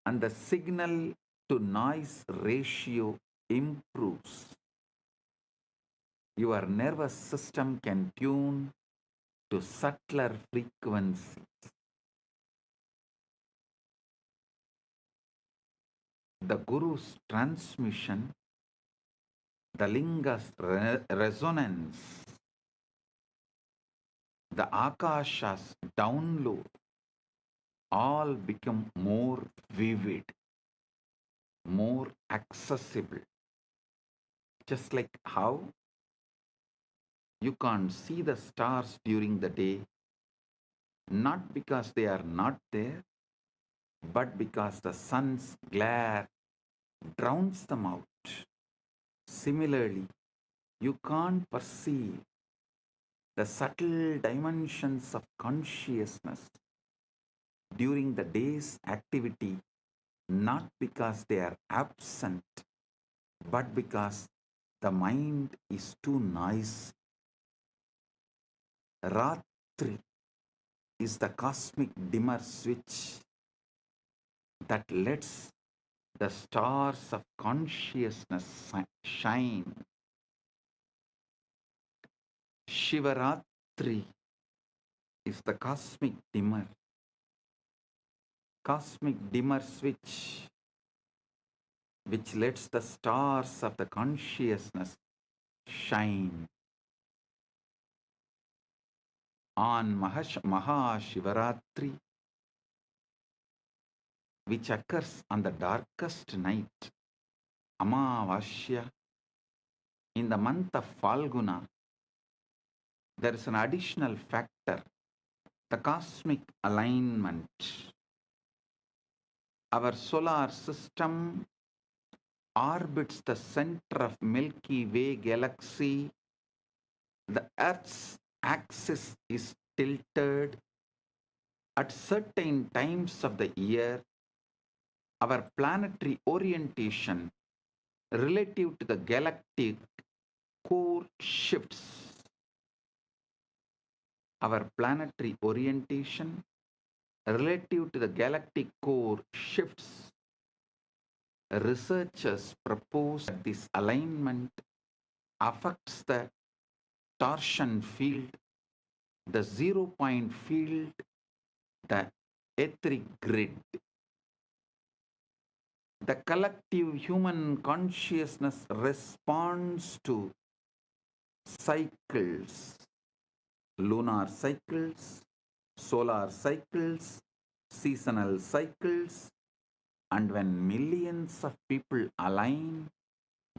and the signal to noise ratio improves. Your nervous system can tune to subtler frequencies. The Guru's transmission, the Linga's resonance, the Akasha's download all become more vivid, more accessible. Just like how you can't see the stars during the day, not because they are not there, but because the sun's glare drowns them out. Similarly, you can't perceive the subtle dimensions of consciousness during the day's activity, not because they are absent, but because the mind is too noisy. Ratri is the cosmic dimmer switch that lets the stars of consciousness shine. Shivaratri is the cosmic dimmer switch which lets the stars of the consciousness shine. On Maha Shivaratri, which occurs on the darkest night, Amavasya, in the month of Falguna, there is an additional factor, the cosmic alignment. Our solar system orbits the center of Milky Way galaxy. The Earth's axis is tilted. At certain times of the year, our planetary orientation relative to the galactic core shifts. Our planetary orientation relative to the galactic core shifts. Researchers propose that this alignment affects the torsion field, the 0-point field, the etheric grid. The collective human consciousness responds to cycles, lunar cycles, solar cycles, seasonal cycles, and when millions of people align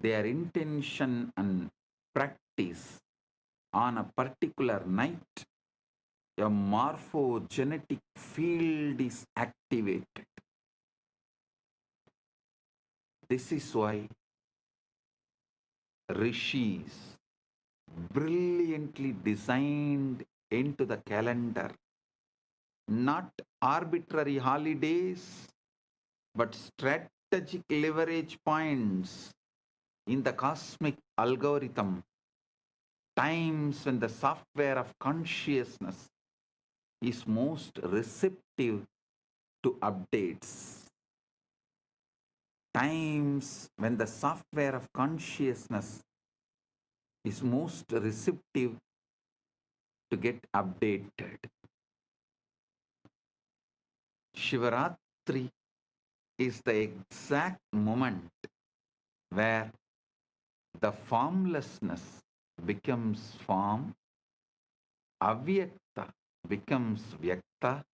their intention and practice on a particular night, a morphogenetic field is activated. This is why rishis brilliantly designed into the calendar not arbitrary holidays, but strategic leverage points in the cosmic algorithm, times when the software of consciousness is most receptive to updates. Times when the software of consciousness is most receptive to get updated. Shivaratri is the exact moment where the formlessness becomes form, avyakta becomes vyakta,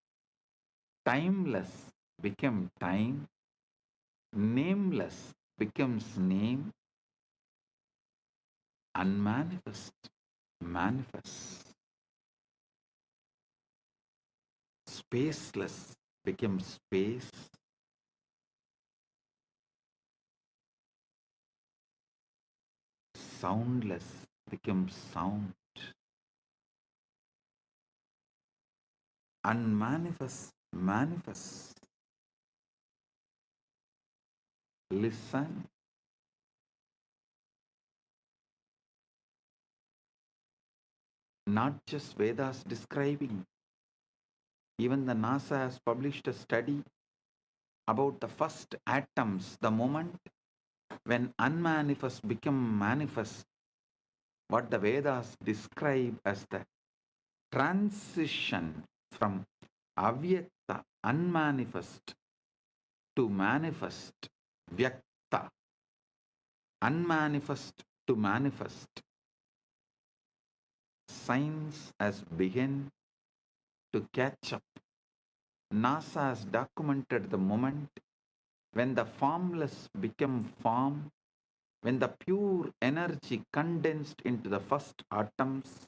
timeless becomes time, nameless becomes name, unmanifest manifests. Spaceless becomes space. Soundless becomes sound. Unmanifest manifests. Listen. Not just Vedas describing. Even the NASA has published a study about the first atoms, the moment when unmanifest become manifest, what the Vedas describe as the transition from avyakta, unmanifest, to manifest, vyakta, unmanifest to manifest. Science has begun to catch up. NASA has documented the moment when the formless became form, when the pure energy condensed into the first atoms.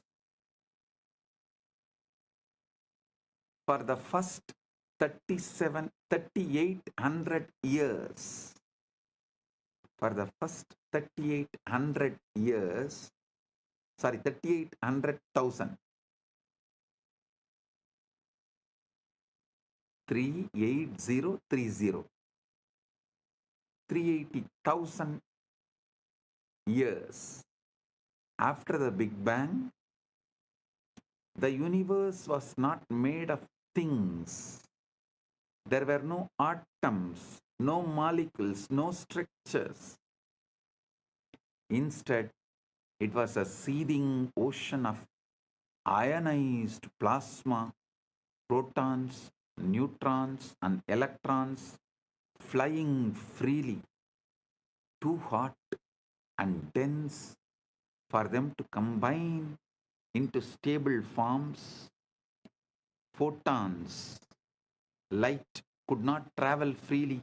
For the first 3800 years, for the first 3800 years, 3800,000, 38030, 380,000 years after the Big Bang, the universe was not made of things. There were no atoms, no molecules, no structures. Instead, it was a seething ocean of ionized plasma, protons, neutrons, and electrons flying freely, too hot and dense for them to combine into stable forms. Photons, light, could not travel freely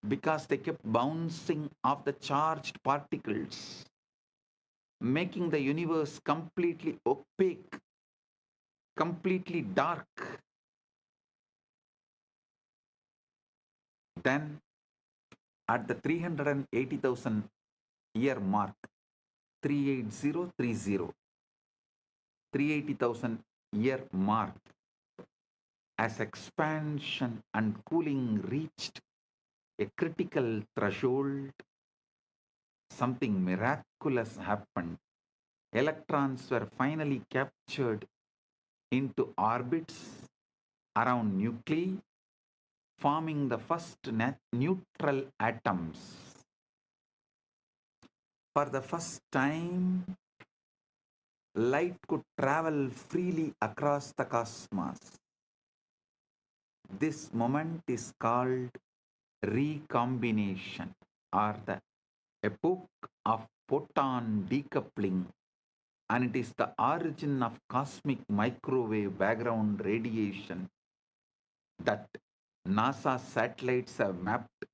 because they kept bouncing off the charged particles, making the universe completely opaque, completely dark. Then, at the 380,000 year mark, 38030, 380,000 year mark, as expansion and cooling reached a critical threshold, something miraculous happened. Electrons were finally captured into orbits around nuclei, forming the first neutral atoms. For the first time, light could travel freely across the cosmos. This moment is called recombination, or the epoch of photon decoupling, and it is the origin of cosmic microwave background radiation that NASA satellites have mapped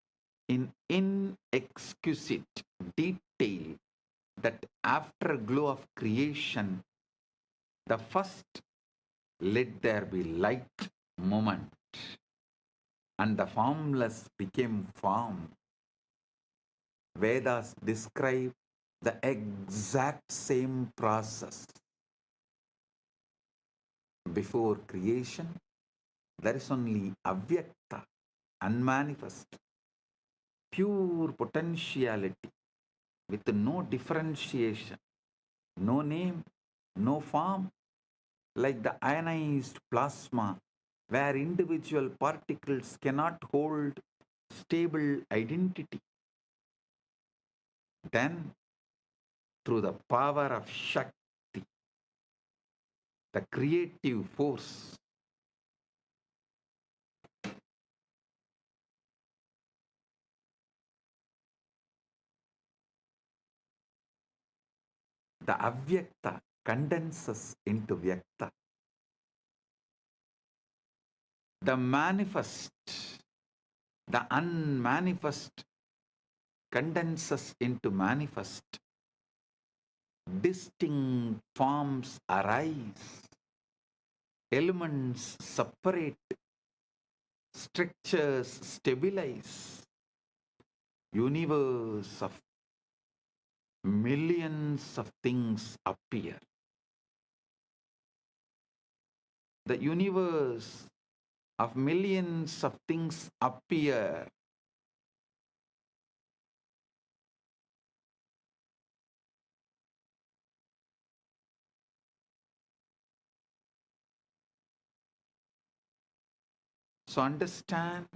in inexquisite detail. That afterglow of creation, the first let there be light moment, and the formless became form. Vedas describe the exact same process. Before creation, there is only avyakta, unmanifest, pure potentiality with no differentiation, no name, no form, like the ionized plasma, where individual particles cannot hold stable identity. Then, through the power of Shakti, the creative force, the avyakta condenses into vyakta. The manifest, the unmanifest condenses into manifest. Distinct forms arise. Elements separate. Structures stabilize. Universe of millions of things appear. The universe of millions of things appear. So understand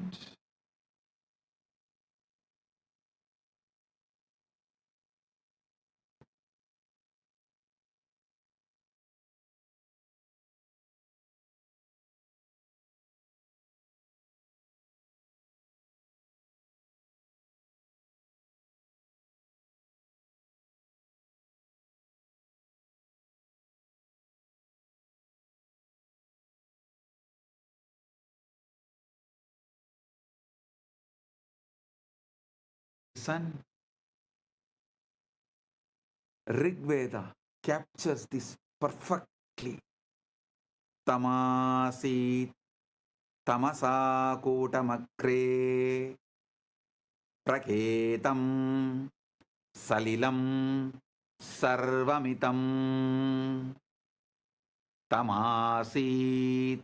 Listen, Rig Veda captures this perfectly. Tamasit tamasa kotamakre praketam salilam sarvamitam. Tamasit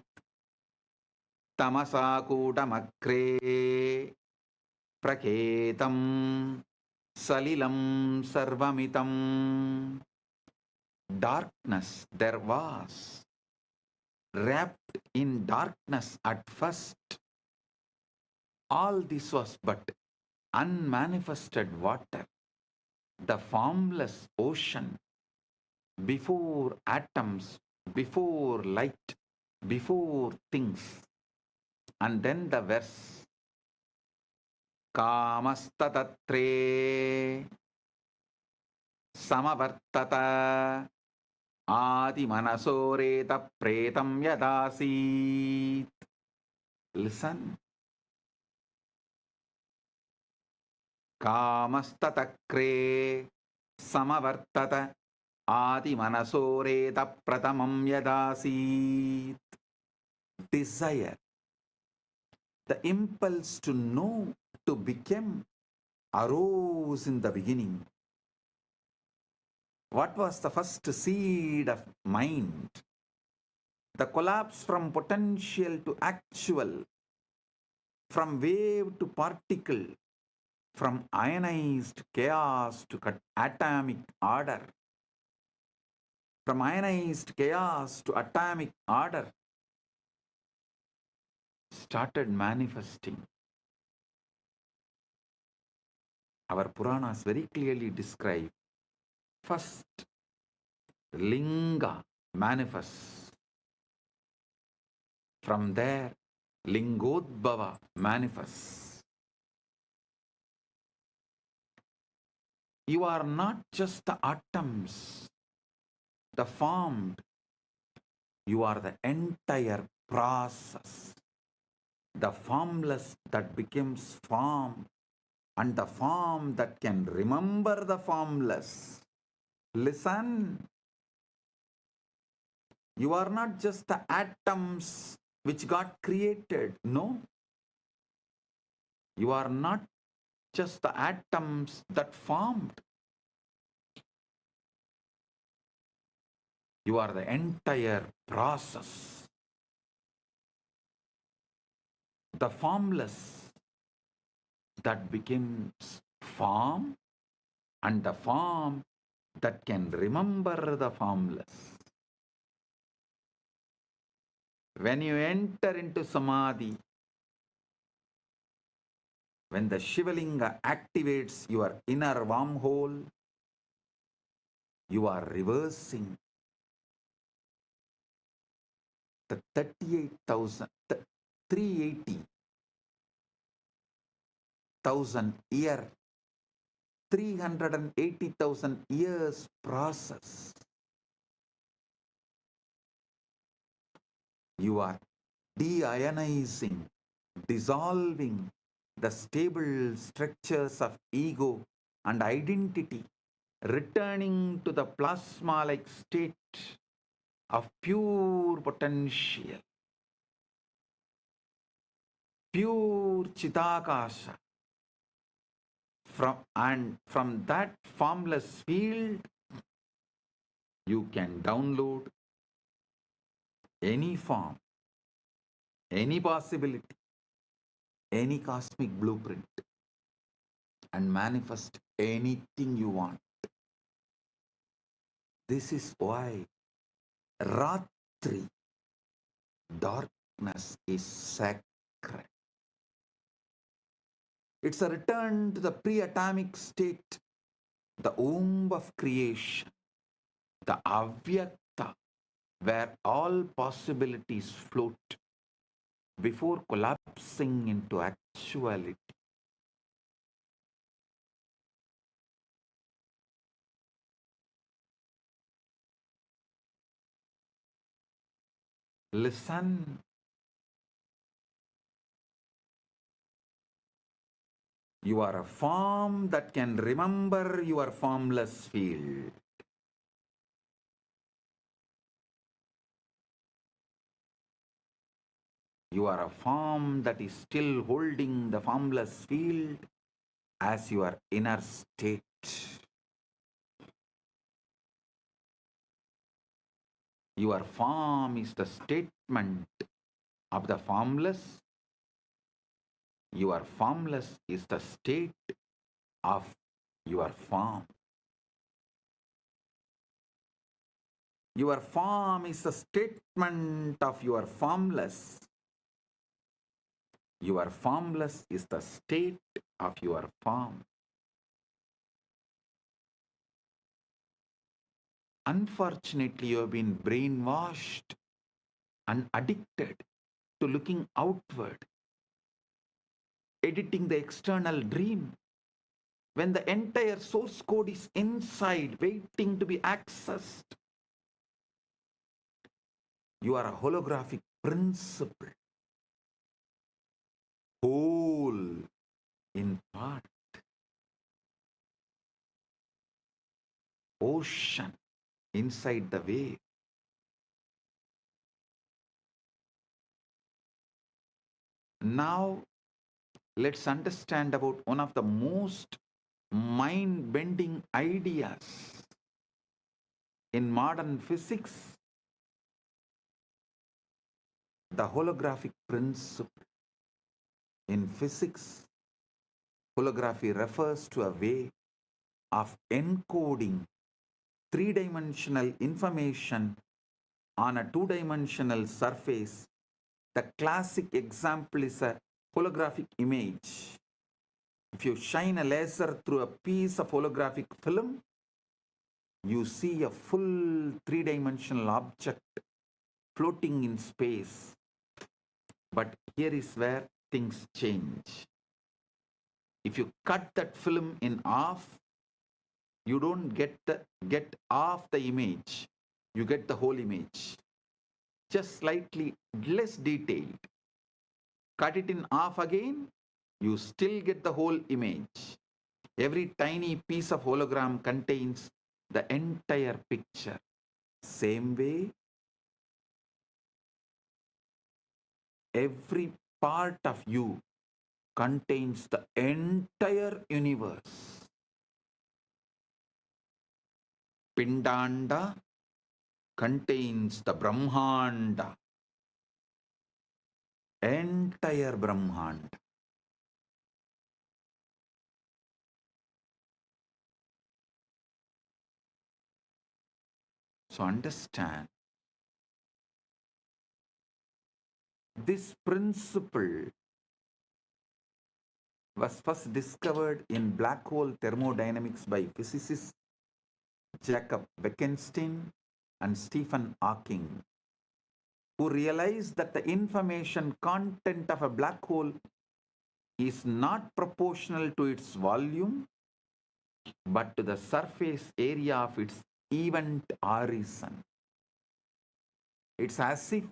tamasa kotamakre praketam salilam sarvamitam. Darkness there was, wrapped in darkness at first. All this was but unmanifested water, the formless ocean, before atoms, before light, before things. And then the verse, Kamastatre Samavartata Adi Manasoreta Pretam Yadasit. Listen. Kamastatakre Samavartata Adi Manasoreta Pratamam Yadasit. Desire, the impulse to know, to become, arose in the beginning. What was the first seed of mind? The collapse from potential to actual, from wave to particle, from ionized chaos to atomic order, from ionized chaos to atomic order, started manifesting. Our Puranas very clearly describe first Linga manifests. From there, Lingodbhava manifests. You are not just the atoms, the formed. You are the entire process. The formless that becomes form, and the form that can remember the formless. Listen. You are not just the atoms which got created. No. You are not just the atoms that formed. You are the entire process. The formless that becomes form, and the form that can remember the formless. When you enter into Samadhi, when the Shivalinga activates your inner wormhole, you are reversing the 380,000 year, 380,000 years process. You are deionizing, dissolving the stable structures of ego and identity, returning to the plasma-like state of pure potential, pure Chitakasha. From that formless field, you can download any form, any possibility, any cosmic blueprint, and manifest anything you want. This is why Ratri, darkness, is sacred. It's a return to the pre-atomic state, the womb of creation, the Avyakta, where all possibilities float before collapsing into actuality. Listen. You are a form that can remember your formless field. You are a form that is still holding the formless field as your inner state. Your form is the statement of the formless. Your formless is the state of your form. Your form is the statement of your formless. Your formless is the state of your form. Unfortunately, you have been brainwashed and addicted to looking outward, editing the external dream, when the entire source code is inside, waiting to be accessed. You are a holographic principle, whole in part, ocean inside the wave. Now, let's understand about one of the most mind-bending ideas in modern physics, the holographic principle. In physics, holography refers to a way of encoding three-dimensional information on a two-dimensional surface. The classic example is a holographic image. If you shine a laser through a piece of holographic film, you see a full three-dimensional object floating in space. But here is where things change. If you cut that film in half, you don't get half the image. You get the whole image, just slightly less detailed. Cut it in half again, you still get the whole image. Every tiny piece of hologram contains the entire picture. Same way, every part of you contains the entire universe. Pindanda contains the Brahmanda, entire Brahmanda. So understand, this principle was first discovered in black hole thermodynamics by physicists Jacob Bekenstein and Stephen Hawking, who realized that the information content of a black hole is not proportional to its volume, but to the surface area of its event horizon. It's as if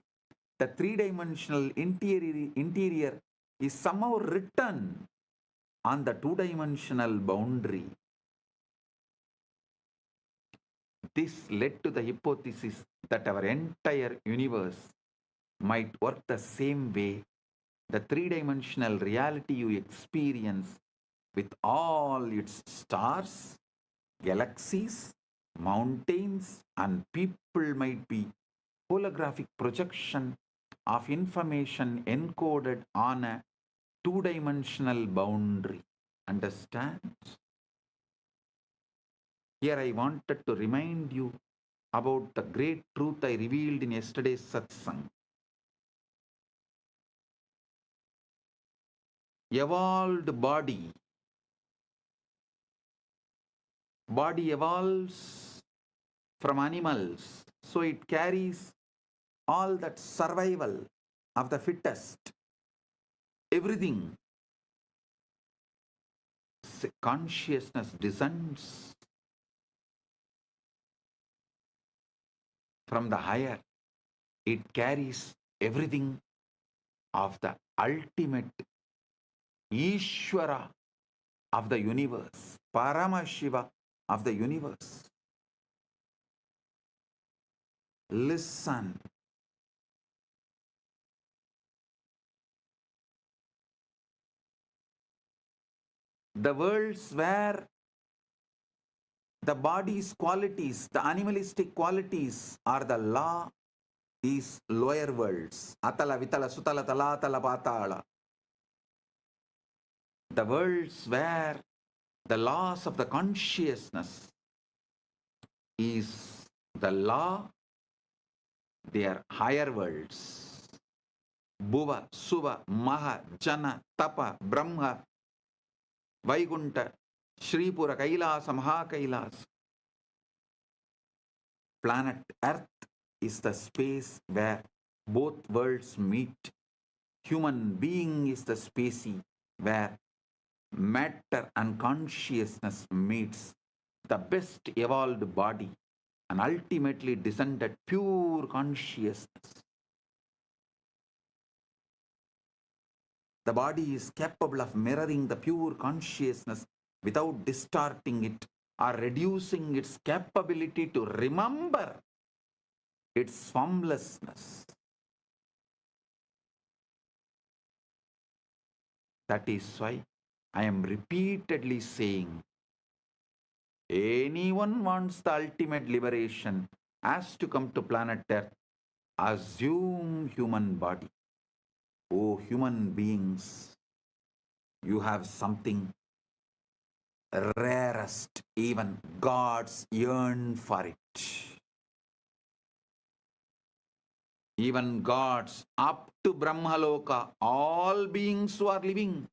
the three-dimensional interior is somehow written on the two-dimensional boundary. This led to the hypothesis that our entire universe might work the same way. The three-dimensional reality you experience with all its stars, galaxies, mountains, and people might be holographic projection of information encoded on a two-dimensional boundary. Understand? Here I wanted to remind you about the great truth I revealed in yesterday's satsang. Evolved body evolves from animals, so it carries all that survival of the fittest, everything. Consciousness descends from the higher. It carries everything of the ultimate Ishvara of the universe, Paramashiva of the universe. Listen. The worlds where the body's qualities, the animalistic qualities are the law, is lower worlds. Atala, Vitala, Sutala, Talatala, Patala. The worlds where the laws of the consciousness is the law, they are higher worlds. Bhuva, Suva, Maha, Jana, Tapa, Brahma, Vaikunta, Shripura, Kailasa, Maha Kailasa. Planet Earth is the space where both worlds meet. Human being is the species where matter and consciousness meets. The best evolved body and ultimately descended pure consciousness. The body is capable of mirroring the pure consciousness without distorting it or reducing its capability to remember its formlessness. That is why I am repeatedly saying, anyone wants the ultimate liberation has to come to planet Earth, assume human body. Oh, human beings, you have something rarest, even gods yearn for it. Even gods up to Brahmaloka, all beings who are living,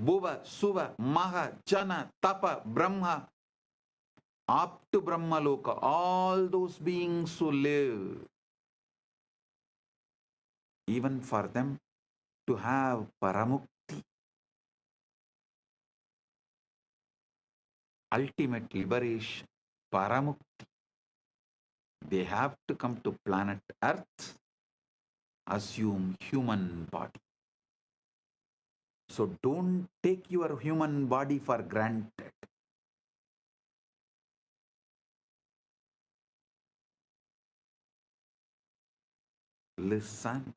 Bhuva, Suva, Maha, Jana, Tapa, Brahma, up to Brahmaloka, all those beings who live, even for them to have Paramukti, ultimate liberation, Paramukti, they have to come to planet Earth, assume human body. So don't take your human body for granted. Listen.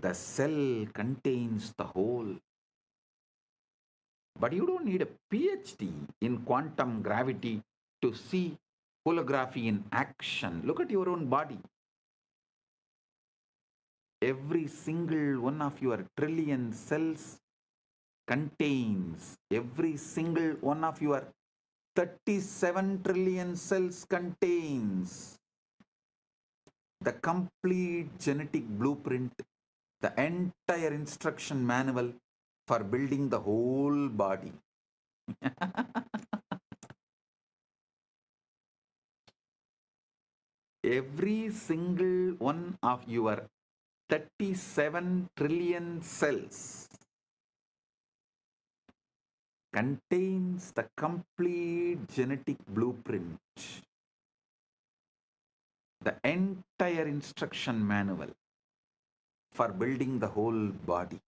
The cell contains the whole. But you don't need a PhD in quantum gravity to see holography in action. Look at your own body. Every single one of your trillion cells contains, every single one of your 37 trillion cells contains the complete genetic blueprint, the entire instruction manual for building the whole body. Every single one of your 37 trillion cells contains the complete genetic blueprint, the entire instruction manual for building the whole body.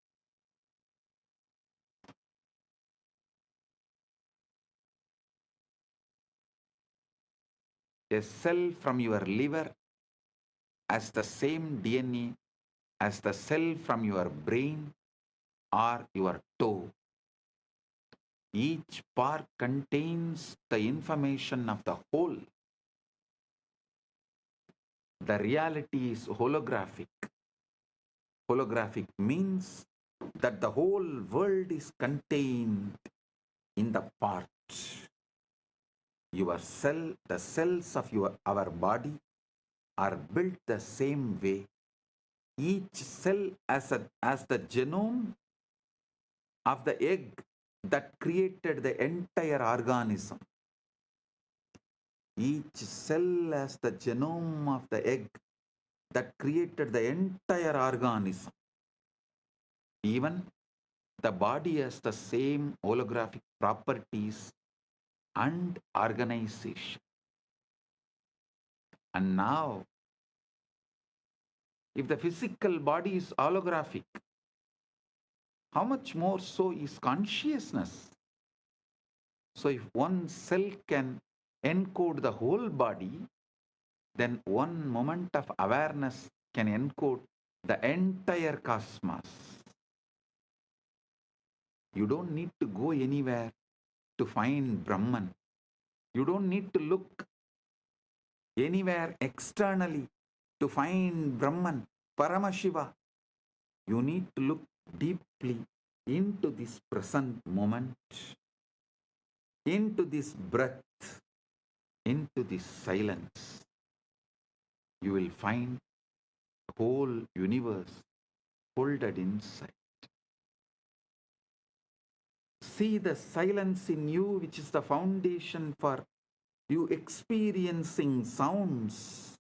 A cell from your liver has the same DNA as the cell from your brain or your toe. Each part contains the information of the whole. The reality is holographic. Holographic means that the whole world is contained in the parts. Your cell, the cells of our body are built the same way. Each cell as the genome of the egg that created the entire organism. Each cell has the genome of the egg that created the entire organism. Even the body has the same holographic properties and organization. And now, if the physical body is holographic, how much more so is consciousness? So if one cell can encode the whole body, then one moment of awareness can encode the entire cosmos. You don't need to go anywhere to find Brahman. You don't need to look anywhere externally to find Brahman, Paramashiva. You need to look deeply into this present moment, into this breath, into this silence. You will find the whole universe folded inside. See the silence in you, which is the foundation for you experiencing sounds.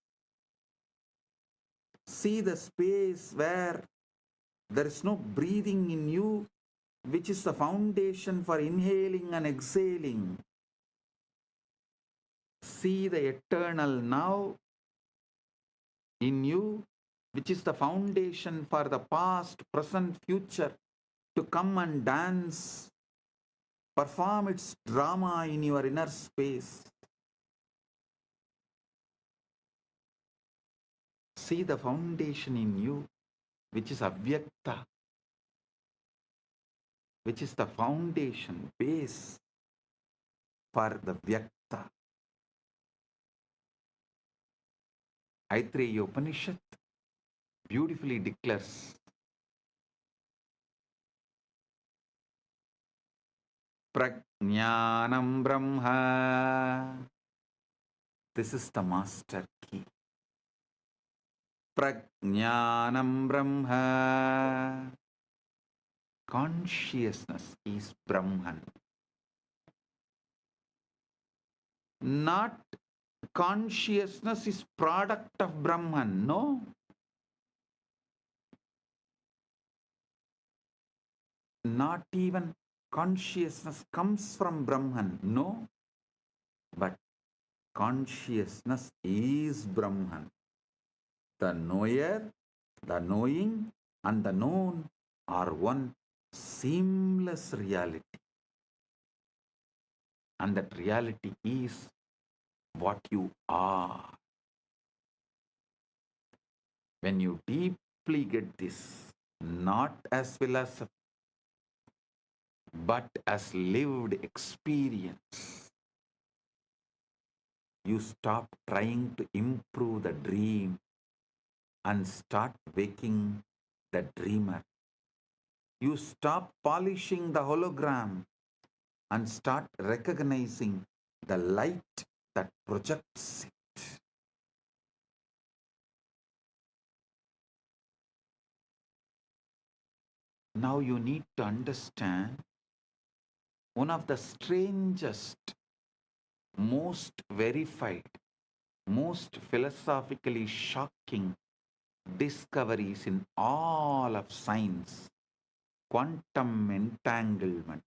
See the space where there is no breathing in you, which is the foundation for inhaling and exhaling. See the eternal now in you, which is the foundation for the past, present, future to come and dance, perform its drama in your inner space. See the foundation in you, which is Avyakta, which is the foundation, base for the Vyakta. Aitreya Upanishad beautifully declares, Prajnanam Brahma. This is the master key. Prajnanam Brahma. Consciousness is Brahman. Not consciousness is product of Brahman. No. Not even consciousness comes from Brahman. No. But consciousness is Brahman. The knower, the knowing, and the known are one seamless reality. And that reality is what you are. When you deeply get this, not as philosophy, but as lived experience, you stop trying to improve the dream and start waking the dreamer. You stop polishing the hologram and start recognizing the light that projects it. Now you need to understand one of the strangest, most verified, most philosophically shocking discoveries in all of science: quantum entanglement.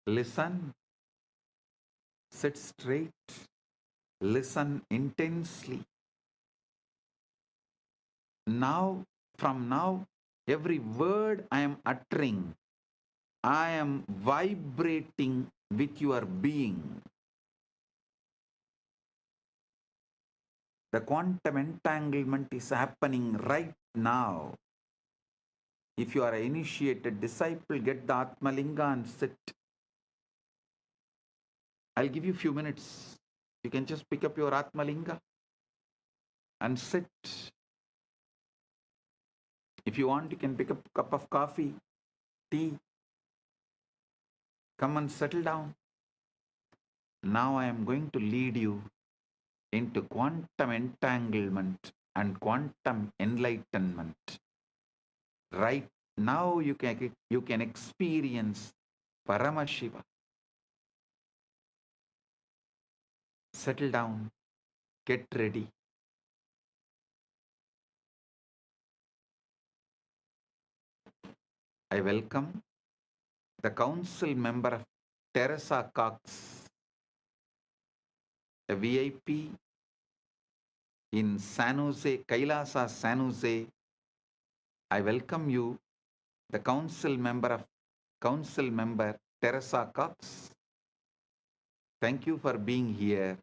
Listen, sit straight, listen intensely. Now, from now, every word I am uttering, I am vibrating with your being. The quantum entanglement is happening right now. If you are an initiated disciple, get the Atmalinga and sit. I'll give you a few minutes. You can just pick up your Atmalinga and sit. If you want, you can pick up a cup of coffee, tea. Come and settle down. Now I am going to lead you into quantum entanglement and quantum enlightenment. Right now you can experience Paramashiva. Settle down, get ready. I welcome the council member of Teresa Cox, a VIP in San Jose, Kailasa, San Jose. I welcome you, the council member Teresa Cox. Thank you for being here.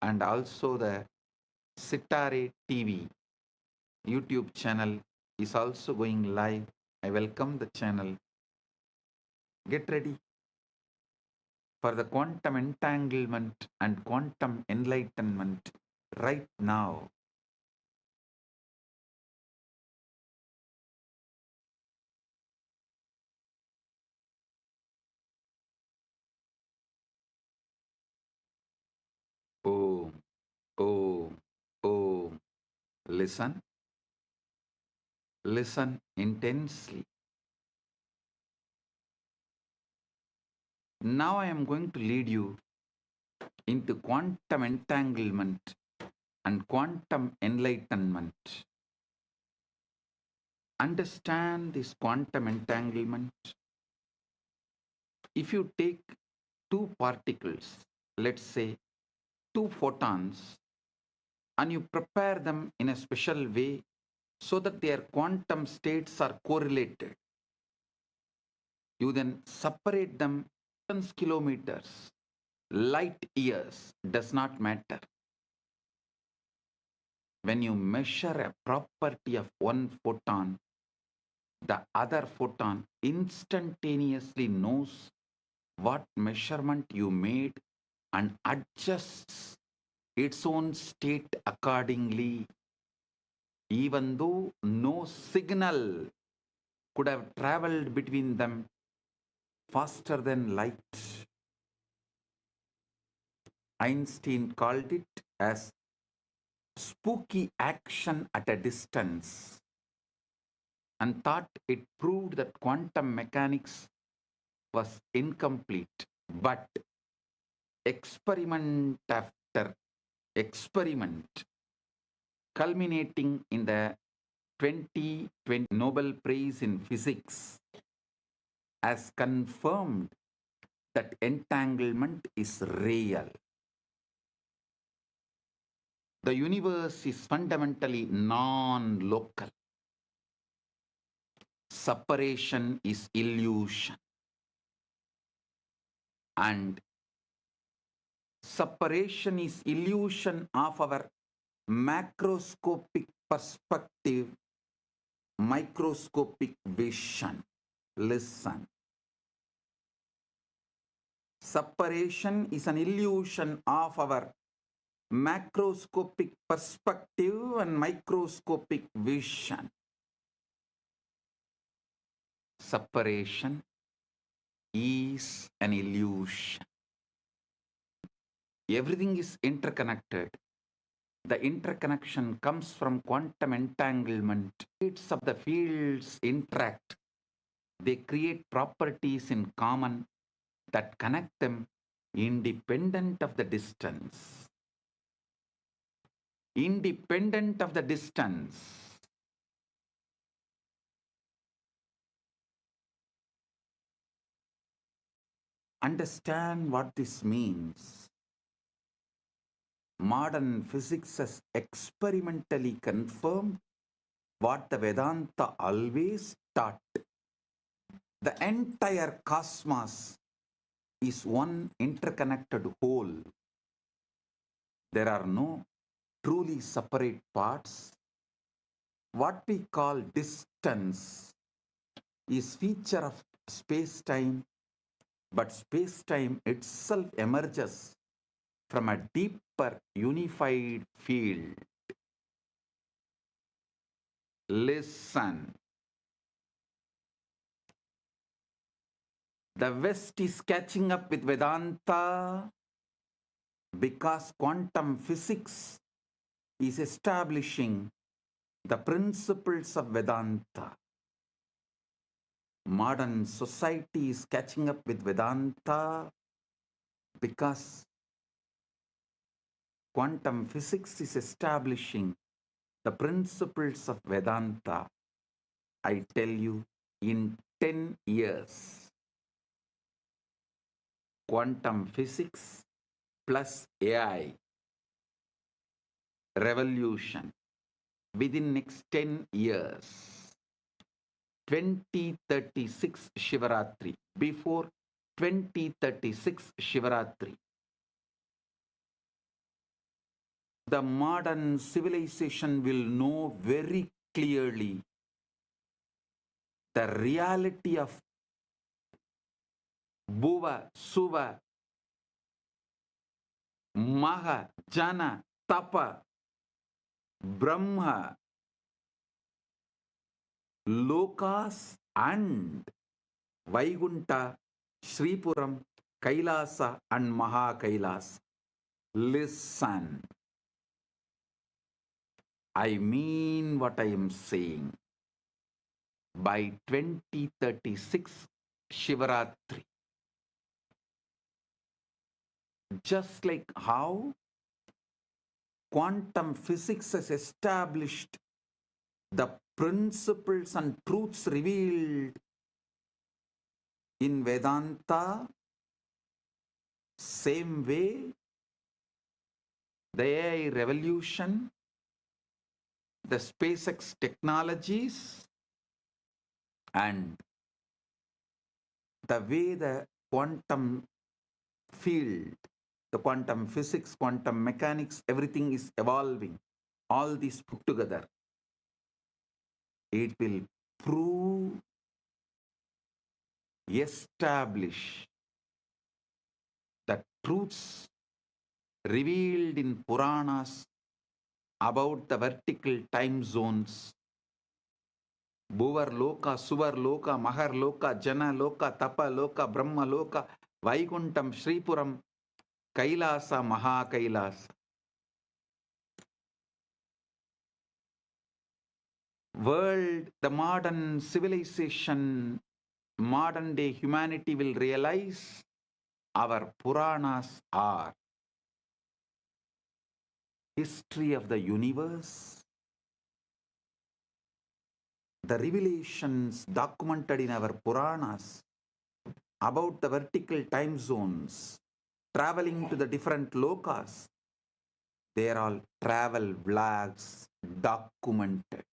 And also the Sitare TV YouTube channel is also going live. I welcome the channel. Get ready for the quantum entanglement and quantum enlightenment right now. Om, Om, Om. Listen, listen intensely. Now I am going to lead you into quantum entanglement and quantum enlightenment. Understand this quantum entanglement. If you take two particles, let's say two photons, and you prepare them in a special way so that their quantum states are correlated, you then separate them kilometers, light years, does not matter. When you measure a property of one photon, the other photon instantaneously knows what measurement you made and adjusts its own state accordingly, even though no signal could have traveled between them faster than light. Einstein called it as spooky action at a distance and thought it proved that quantum mechanics was incomplete. But experiment after experiment, culminating in the 2020 Nobel Prize in Physics, has confirmed that entanglement is real. The universe is fundamentally non-local. Separation is illusion. And separation is illusion of our macroscopic perspective, microscopic vision. Listen. Separation is an illusion of our macroscopic perspective and microscopic vision. Separation is an illusion. Everything is interconnected. The interconnection comes from quantum entanglement. States of the fields interact. They create properties in common that connect them independent of the distance. Independent of the distance. Understand what this means. Modern physics has experimentally confirmed what the Vedanta always taught. The entire cosmos is one interconnected whole. There are no truly separate parts. What we call distance is feature of space-time, but space-time itself emerges from a deeper unified field. Listen. The West is catching up with Vedanta because quantum physics is establishing the principles of Vedanta. Modern society is catching up with Vedanta because quantum physics is establishing the principles of Vedanta. I tell you, in 10 years, quantum physics plus AI revolution within next 10 years. 2036 Shivaratri. Before 2036 Shivaratri, the modern civilization will know very clearly the reality of Bhuva, Suva, Maha, Jana, Tapa, Brahma, Lokas and Vaikunta, Sripuram, Kailasa and Maha Kailasa. Listen. I mean what I am saying. By 2036 Shivaratri, just like how quantum physics has established the principles and truths revealed in Vedanta, same way the AI revolution, the SpaceX technologies, and the way the quantum field, the quantum physics, quantum mechanics, everything is evolving. All these put together, it will prove, establish the truths revealed in Puranas about the vertical time zones. Bhuvar Loka, Suvar Loka, Mahar Loka, Jana Loka, Tapa Loka, Brahma Loka, Vaikuntam, Sripuram, Kailasa, Maha Kailasa. World, the modern civilization, modern day humanity will realize our Puranas are history of the universe, the revelations documented in our Puranas about the vertical time zones, traveling to the different lokas. They are all travel vlogs documented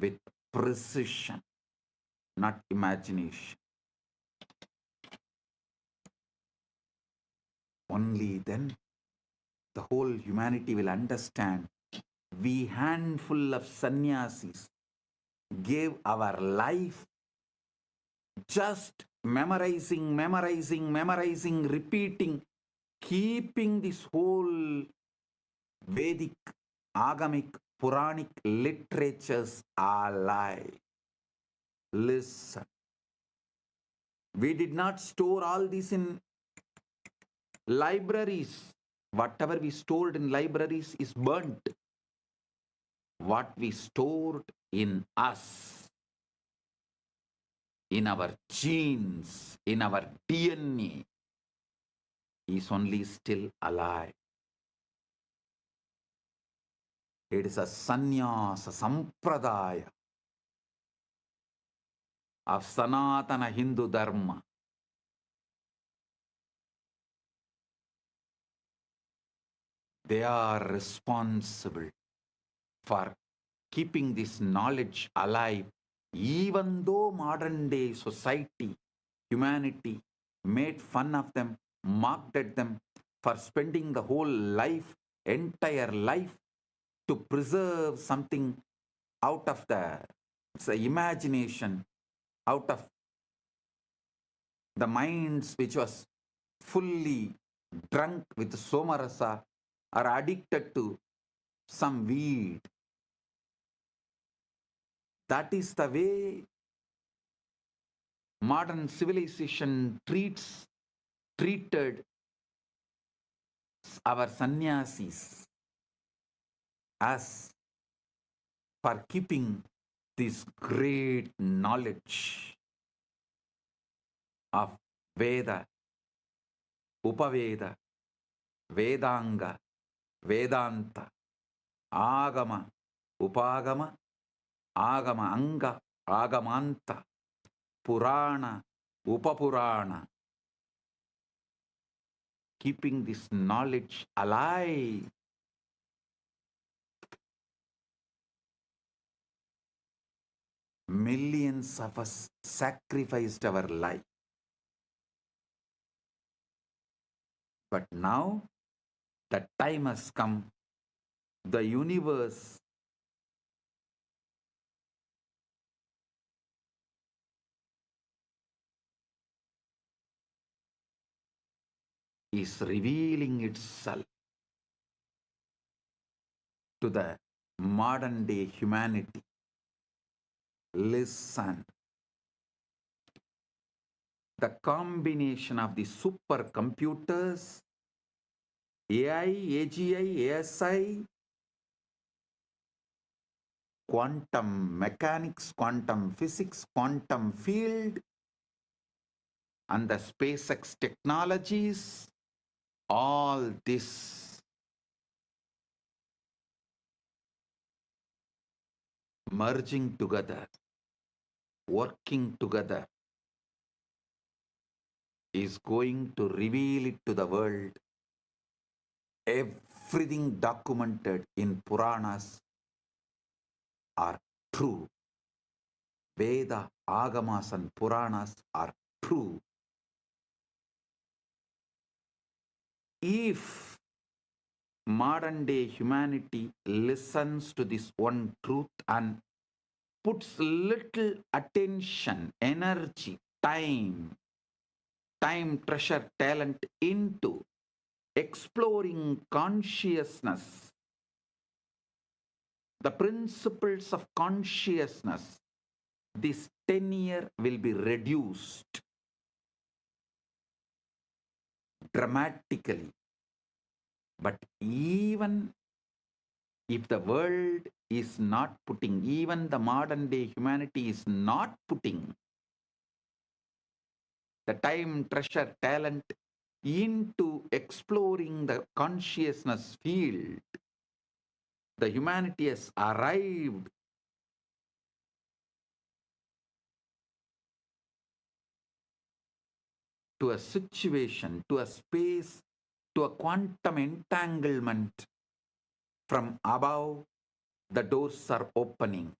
with precision, not imagination. Only then the whole humanity will understand. We handful of sannyasis gave our life just memorizing, repeating, keeping this whole Vedic, Agamic, Puranic literatures alive. Listen. We did not store all this in libraries. Whatever we stored in libraries is burnt. What we stored in us, in our genes, in our DNA, is only still alive. It is a sannyasa sampradaya of Sanatana Hindu Dharma. They are responsible for keeping this knowledge alive, even though modern day society, humanity made fun of them, mocked at them for spending the whole life, entire life, to preserve something out of the imagination, out of the minds which was fully drunk with somarasa or addicted to some weed. That is the way modern civilization treated our sannyasis, as for keeping this great knowledge of Veda, Upaveda, Vedanga, Vedanta, Agama, Upagama, Agama Anga, Agamanta, Purana, Upapurana. keeping this knowledge alive. Millions of us sacrificed our life. But now the time has come. The universe is revealing itself to the modern day humanity. Listen. The combination of the supercomputers, AI, AGI, ASI, quantum mechanics, quantum physics, quantum field, and the SpaceX technologies, all this merging together, working together, is going to reveal it to the world. Everything documented in Puranas are true. Veda, Agamas and Puranas are true. If modern day humanity listens to this one truth and puts little attention, energy, time, treasure, talent into exploring consciousness, the principles of consciousness, this tenure will be reduced dramatically. But even if the world is not putting, even the modern day humanity is not putting the time, treasure, talent into exploring the consciousness field, the humanity has arrived to a situation, to a space, to a quantum entanglement. From above, the doors are opening.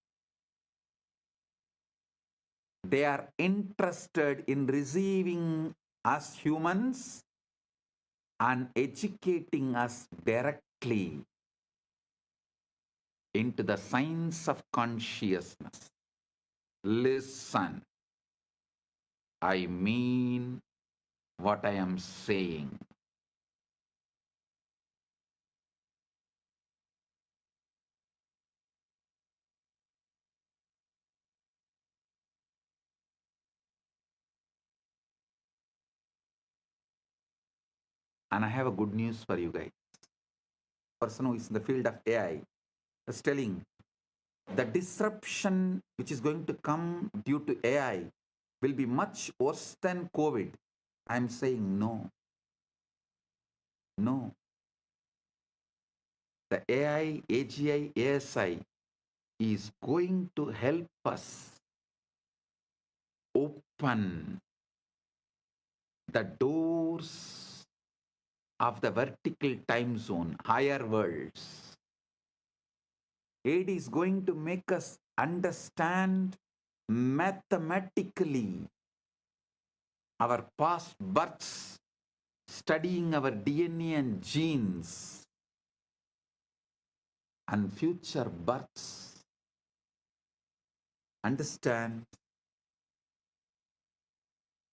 They are interested in receiving us humans and educating us directly into the science of consciousness. Listen, I mean what I am saying. And I have a good news for you guys. Person who is in the field of AI is telling the disruption which is going to come due to AI will be much worse than COVID. I'm saying no. No. The AI, AGI, ASI is going to help us open the doors of the vertical time zone, higher worlds. It is going to make us understand mathematically our past births, studying our DNA and genes, and future births. Understand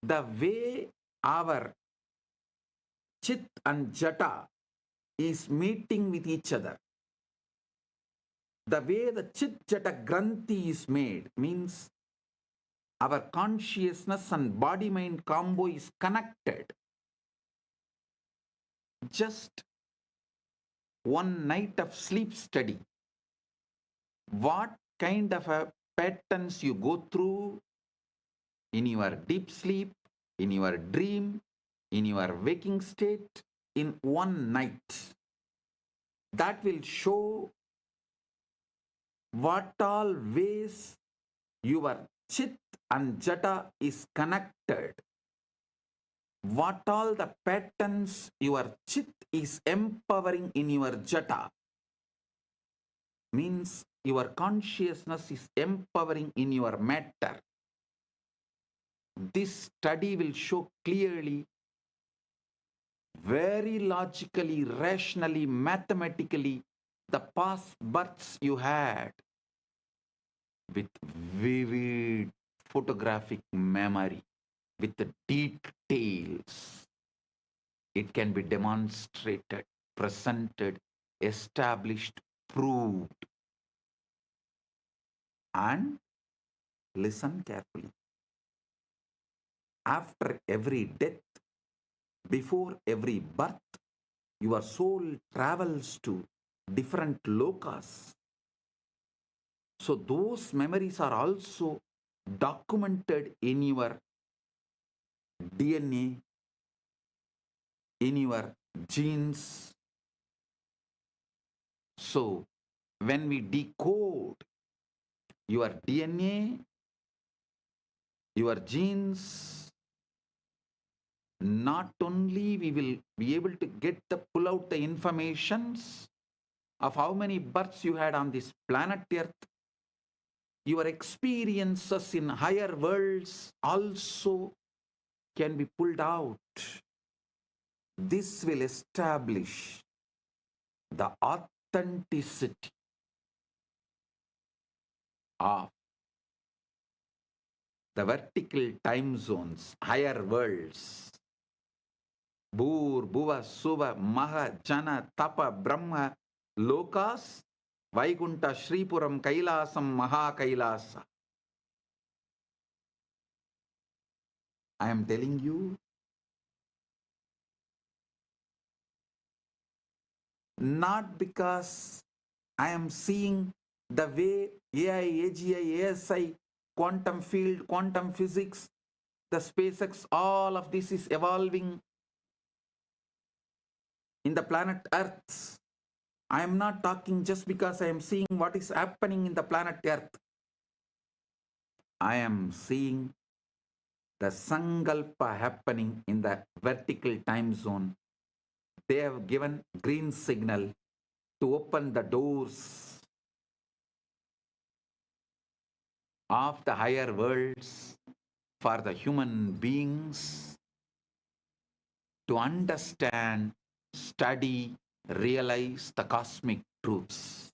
the way our Chit and Jata is meeting with each other. The way the Chit Jata Granthi is made means our consciousness and body-mind combo is connected. Just one night of sleep study. What kind of a patterns you go through in your deep sleep, in your dream, in your waking state in one night. That will show what all ways your Chit and Jata is connected. what all the patterns your chit is empowering in your jata, means your consciousness is empowering in your matter. This study will show clearly, very logically, rationally, mathematically, the past births you had with vivid photographic memory, with the details. It can be demonstrated, presented, established, proved. And listen carefully. After every death, before every birth, your soul travels to different lokas. So those memories are also documented in your DNA, in your genes. So when we decode your DNA, your genes, not only we will be able to pull out the informations of how many births you had on this planet Earth, your experiences in higher worlds also can be pulled out. This will establish the authenticity of the vertical time zones, higher worlds. Bhur, Bhuva, Suva, Maha, Jana, Tapa, Brahma, Lokas, Vaikunta, Shripuram, Kailasam, Maha Kailasa. I am telling you, not because I am seeing the way AI, AGI, ASI, quantum field, quantum physics, the SpaceX, all of this is evolving in the planet Earth. I am not talking just because I am seeing what is happening in the planet Earth. I am seeing the Sankalpa happening in the vertical time zone. They have given green signal to open the doors of the higher worlds for the human beings to understand, study, realize the cosmic truths.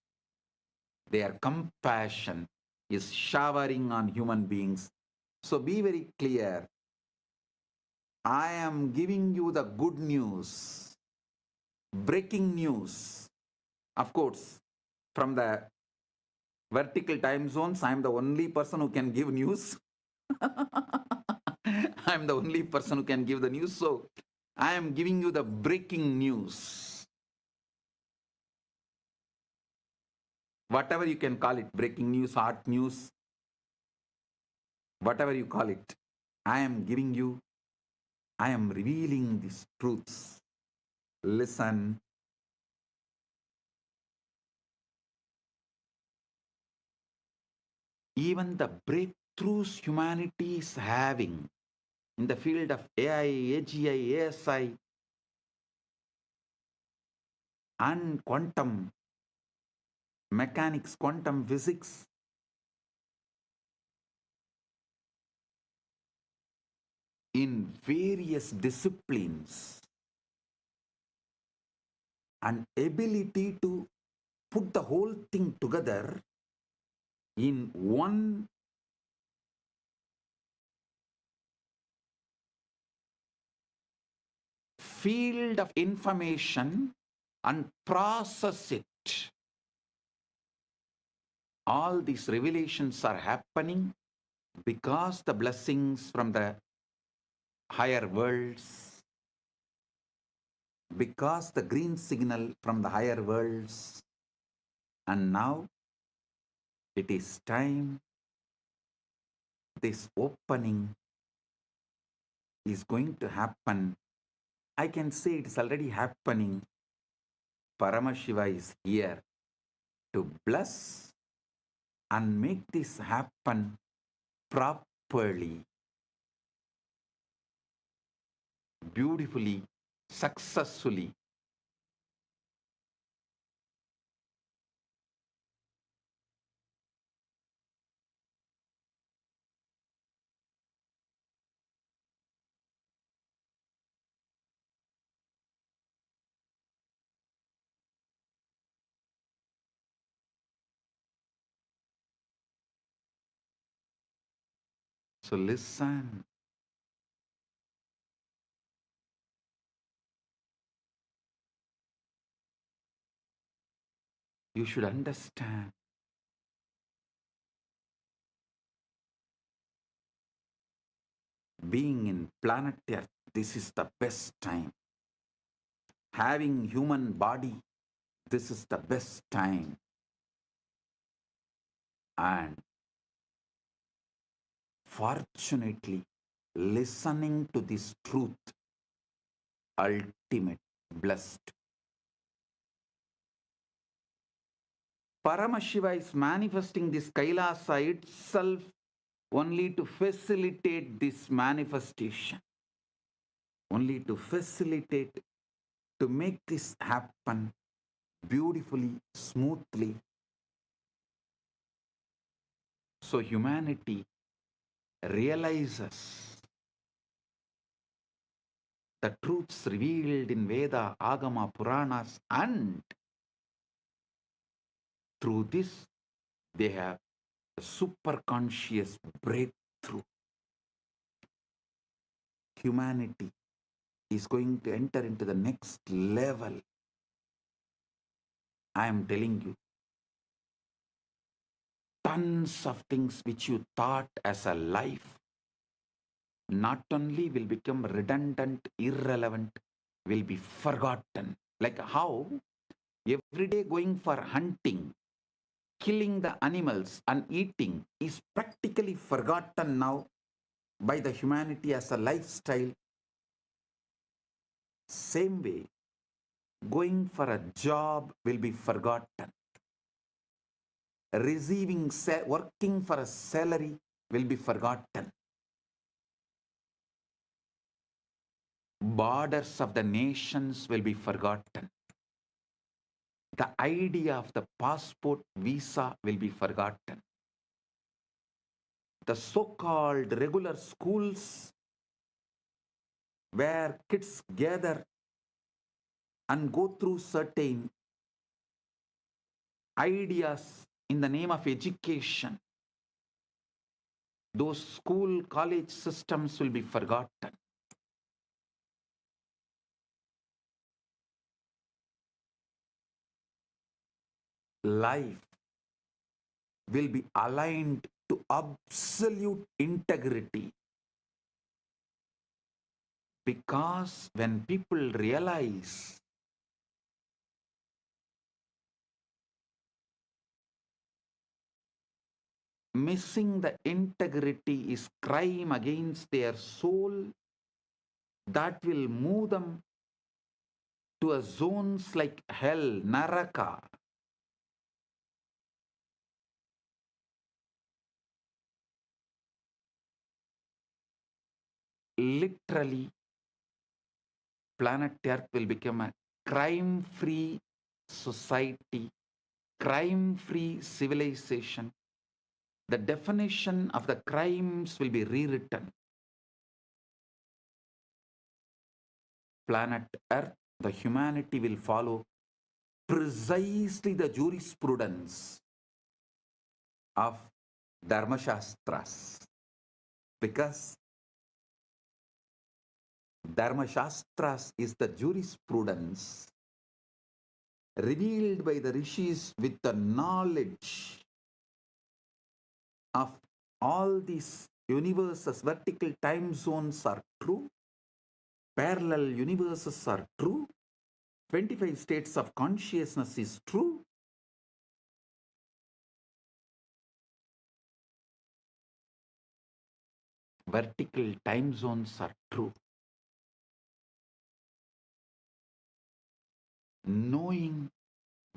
Their compassion is showering on human beings. So be very clear. I am giving you the good news, breaking news. Of course, from the vertical time zones, I am the only person who can give news. I am the only person who can give the news. So I am giving you the breaking news. Whatever you can call it, breaking news, hot news, whatever you call it, I am giving you, I am revealing these truths. Listen. Even the breakthroughs humanity is having in the field of AI, AGI, ASI, and quantum mechanics, quantum physics, in various disciplines, and ability to put the whole thing together in one field of information and process it. All these revelations are happening because the blessings from the higher worlds, because the green signal from the higher worlds. And now it is time. This opening is going to happen. I can say it is already happening. Paramashiva is here to bless and make this happen properly. beautifully, successfully. So listen. You should understand. Being in planet Earth, this is the best time. Having human body, this is the best time. And fortunately, listening to this truth, ultimate, blessed. Paramashiva is manifesting this Kailasa itself only to facilitate this manifestation. Only to facilitate, to make this happen beautifully, smoothly. So humanity realizes the truths revealed in Veda, Agama, Puranas, and through this they have a super conscious breakthrough. Humanity is going to enter into the next level. I am telling you, tons of things which you thought as a life not only will become redundant, irrelevant, will be forgotten. Like how every day going for hunting, killing the animals and eating is practically forgotten now by the humanity as a lifestyle. Same way, going for a job will be forgotten. Working for a salary will be forgotten. Borders of the nations will be forgotten. The idea of the passport visa will be forgotten. The so-called regular schools where kids gather and go through certain ideas in the name of education, those school, college systems will be forgotten. Life will be aligned to absolute integrity. Because when people realize missing the integrity is crime against their soul, that will move them to a zones like hell, Naraka. Literally, planet Earth will become a crime-free society, crime-free civilization. The definition of the crimes will be rewritten. Planet Earth, the humanity will follow precisely the jurisprudence of Dharmashastras, because Dharmashastras is the jurisprudence revealed by the rishis with the knowledge of all these universes. Vertical time zones are true, parallel universes are true, 25 states of consciousness is true. Vertical time zones are true. Knowing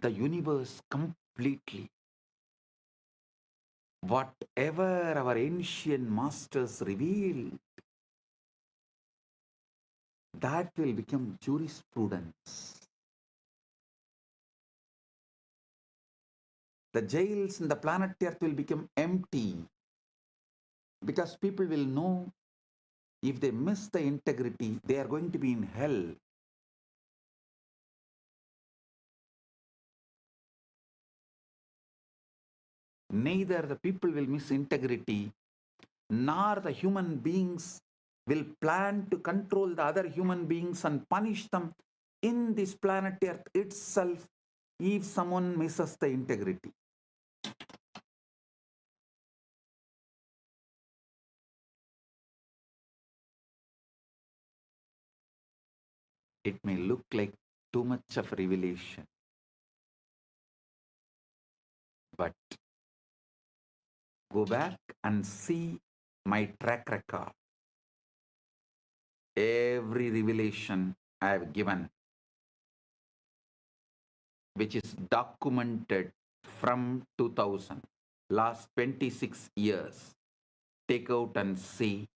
the universe completely, whatever our ancient masters revealed, that will become jurisprudence. The jails in the planet Earth will become empty because people will know if they miss the integrity, they are going to be in hell. Neither the people will miss integrity, nor the human beings will plan to control the other human beings and punish them in this planet Earth itself if someone misses the integrity. It may look like too much of revelation, but go back and see my track record. Every revelation I have given, which is documented from 2000, last 26 years, take out and see,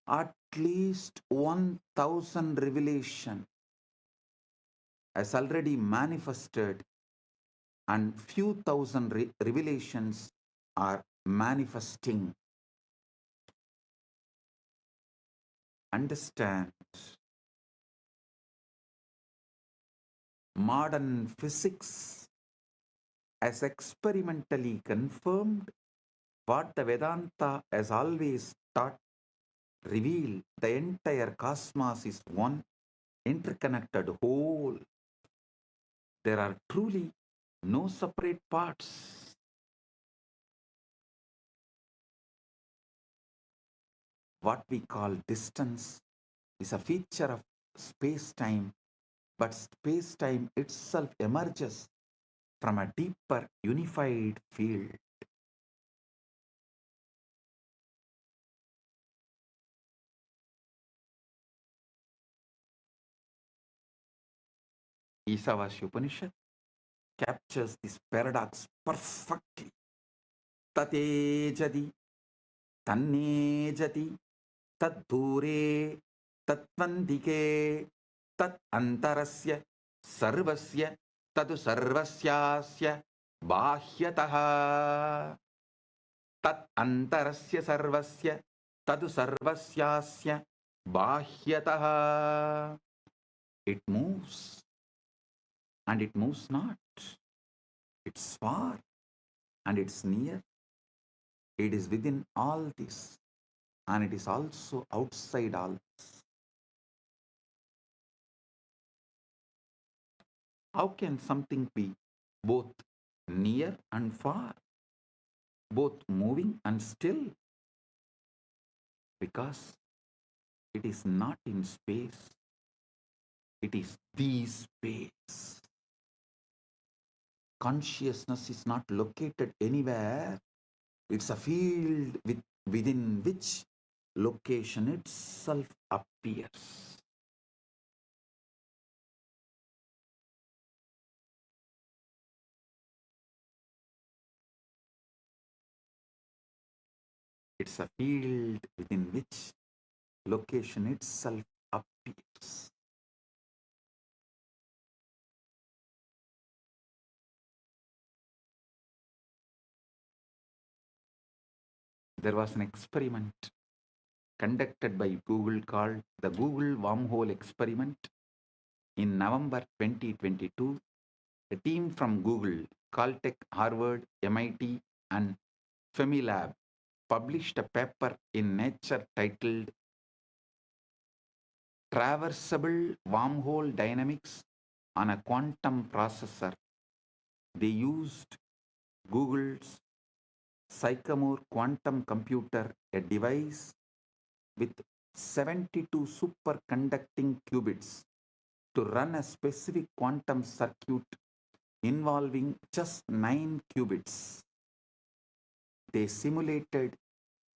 at least 1000 revelation has already manifested, and few thousand revelations are manifesting. Understand, modern physics has experimentally confirmed what the Vedanta has always taught, revealed. The entire cosmos is one interconnected whole. There are truly no separate parts. What we call distance is a feature of space-time, but space-time itself emerges from a deeper unified field. Isavasya Upanishad captures this paradox perfectly. Tatejadi, tannejati, taddure, tatvandike, tat antarasya, sarvasya, tadu sarvasyasya, bahyataha. Tat antarasya sarvasya, tadu sarvasyasya, bahyataha. It moves and it moves not. It's far and it's near. It is within all this and it is also outside all this. How can something be both near and far, both moving and still? Because it is not in space, it is the space. Consciousness is not located anywhere. It's a field within which location itself appears. It's a field within which location itself appears. There was an experiment conducted by Google called the Google Wormhole Experiment. In November 2022, a team from Google, Caltech, Harvard, MIT, and Femilab published a paper in Nature titled Traversable Wormhole Dynamics on a Quantum Processor. They used Google's Sycamore quantum computer, a device with 72 superconducting qubits, to run a specific quantum circuit involving just 9 qubits. They simulated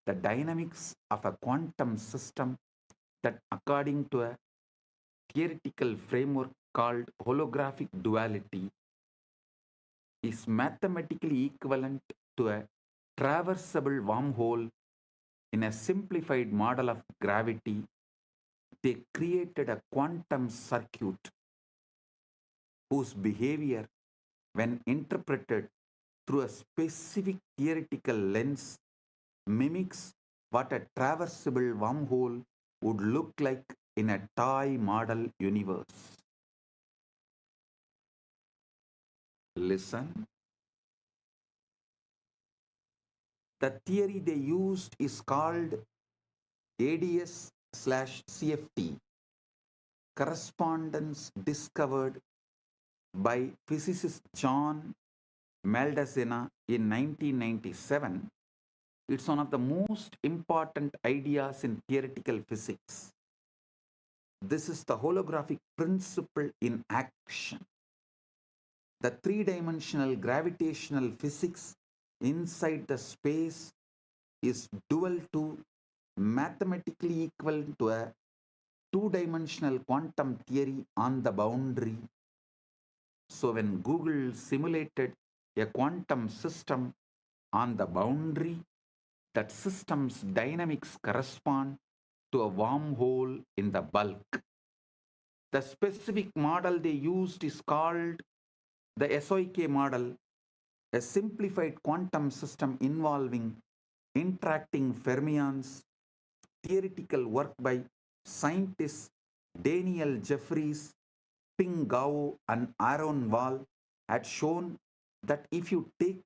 the dynamics of a quantum system that, according to a theoretical framework called holographic duality, is mathematically equivalent to a traversable wormhole In a simplified model of gravity, they created a quantum circuit whose behavior, when interpreted through a specific theoretical lens, mimics what a traversable wormhole would look like in a toy model universe. Listen. The theory they used is called ADS/CFT, correspondence discovered by physicist John Maldacena in 1997. It's one of the most important ideas in theoretical physics. This is the holographic principle in action. The three-dimensional gravitational physics inside the space is dual to, mathematically equivalent to, a two-dimensional quantum theory on the boundary. So when Google simulated a quantum system on the boundary, that system's dynamics correspond to a wormhole in the bulk. The specific model they used is called the SOK model, a simplified quantum system involving interacting fermions. Theoretical work by scientists Daniel Jeffries, Ping Gao, and Aaron Wall had shown that if you take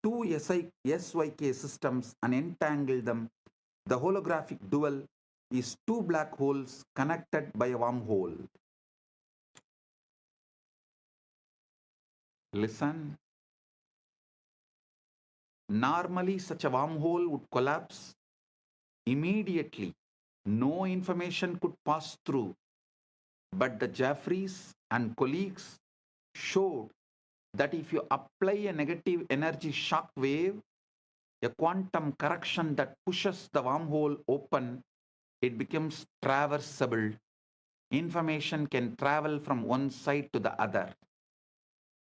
two SYK systems and entangle them, the holographic dual is two black holes connected by a wormhole. Listen. Normally, such a wormhole would collapse immediately. No information could pass through. But the Jeffries and colleagues showed that if you apply a negative energy shock wave, a quantum correction that pushes the wormhole open, it becomes traversable. Information can travel from one side to the other.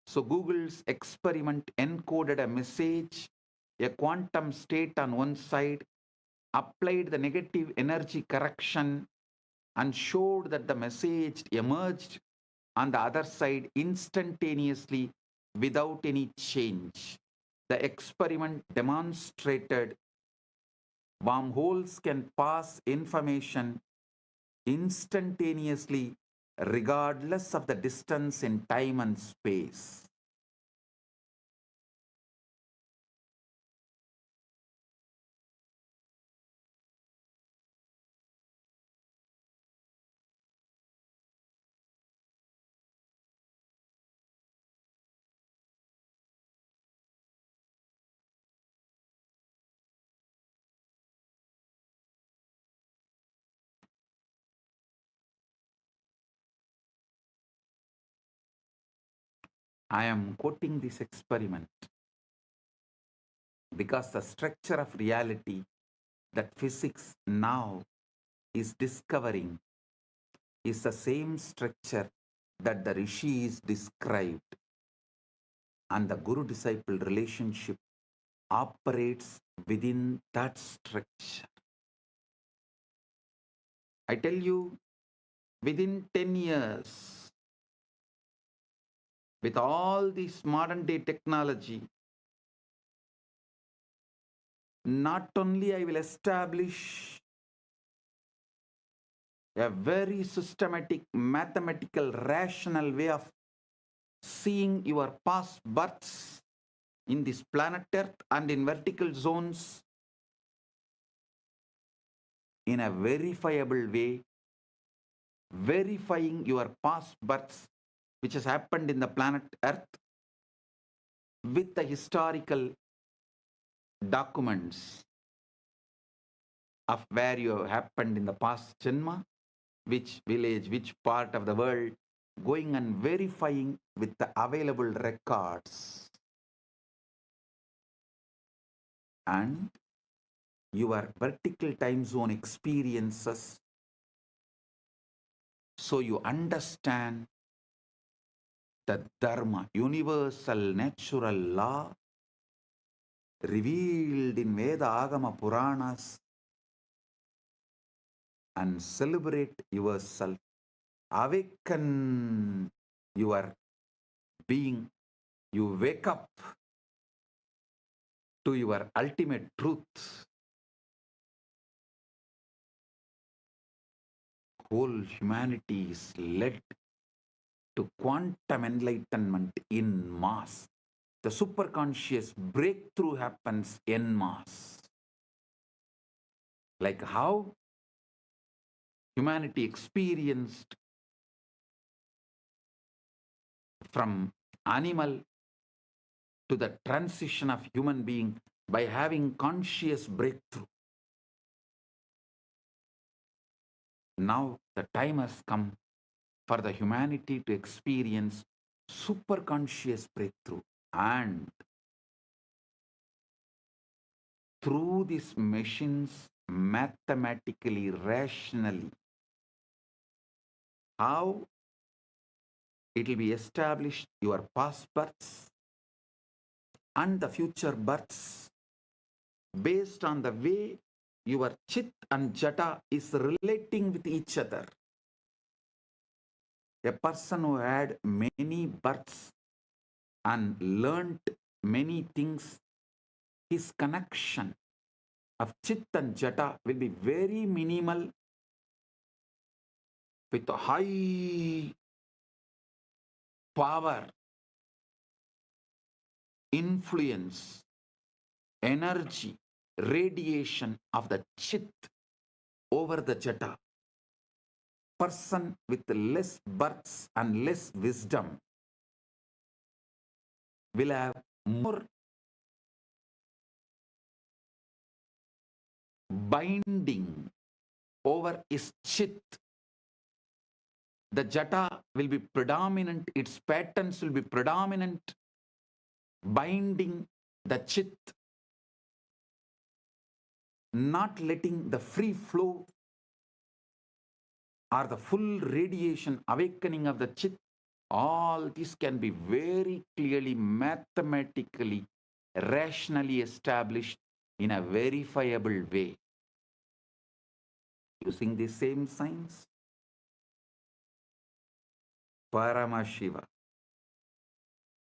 So Google's experiment encoded a message, a quantum state on one side, applied the negative energy correction, and showed that the message emerged on the other side instantaneously without any change. The experiment demonstrated wormholes can pass information instantaneously regardless of the distance in time and space. I am quoting this experiment because the structure of reality that physics now is discovering is the same structure that the rishis described, and the guru-disciple relationship operates within that structure. I tell you, within 10 years, with all this modern day technology, not only I will establish a very systematic, mathematical, rational way of seeing your past births in this planet Earth and in vertical zones in a verifiable way, verifying your past births which has happened in the planet Earth with the historical documents of where you have happened in the past janma, which village, which part of the world, going and verifying with the available records. And your vertical time zone experiences, so you understand the dharma, universal natural law revealed in Veda Agama Puranas and celebrate yourself. Awaken your being. You wake up to your ultimate truth. Whole humanity is led to quantum enlightenment in mass. The superconscious breakthrough happens en masse. Like how humanity experienced from animal to the transition of human being by having conscious breakthrough. Now the time has come for the humanity to experience superconscious breakthrough, and through these machines, mathematically, rationally, how it will be established your past births and the future births based on the way your chit and jata is relating with each other. A person who had many births and learned many things, his connection of chit and jata will be very minimal with a high power, influence, energy, radiation of the chit over the jata. Person with less births and less wisdom will have more binding over his chit. The jata will be predominant, its patterns will be predominant, binding the chit, not letting the free flow or the full radiation awakening of the chit. All this can be very clearly, mathematically, rationally established in a verifiable way. Using the same science, Paramashiva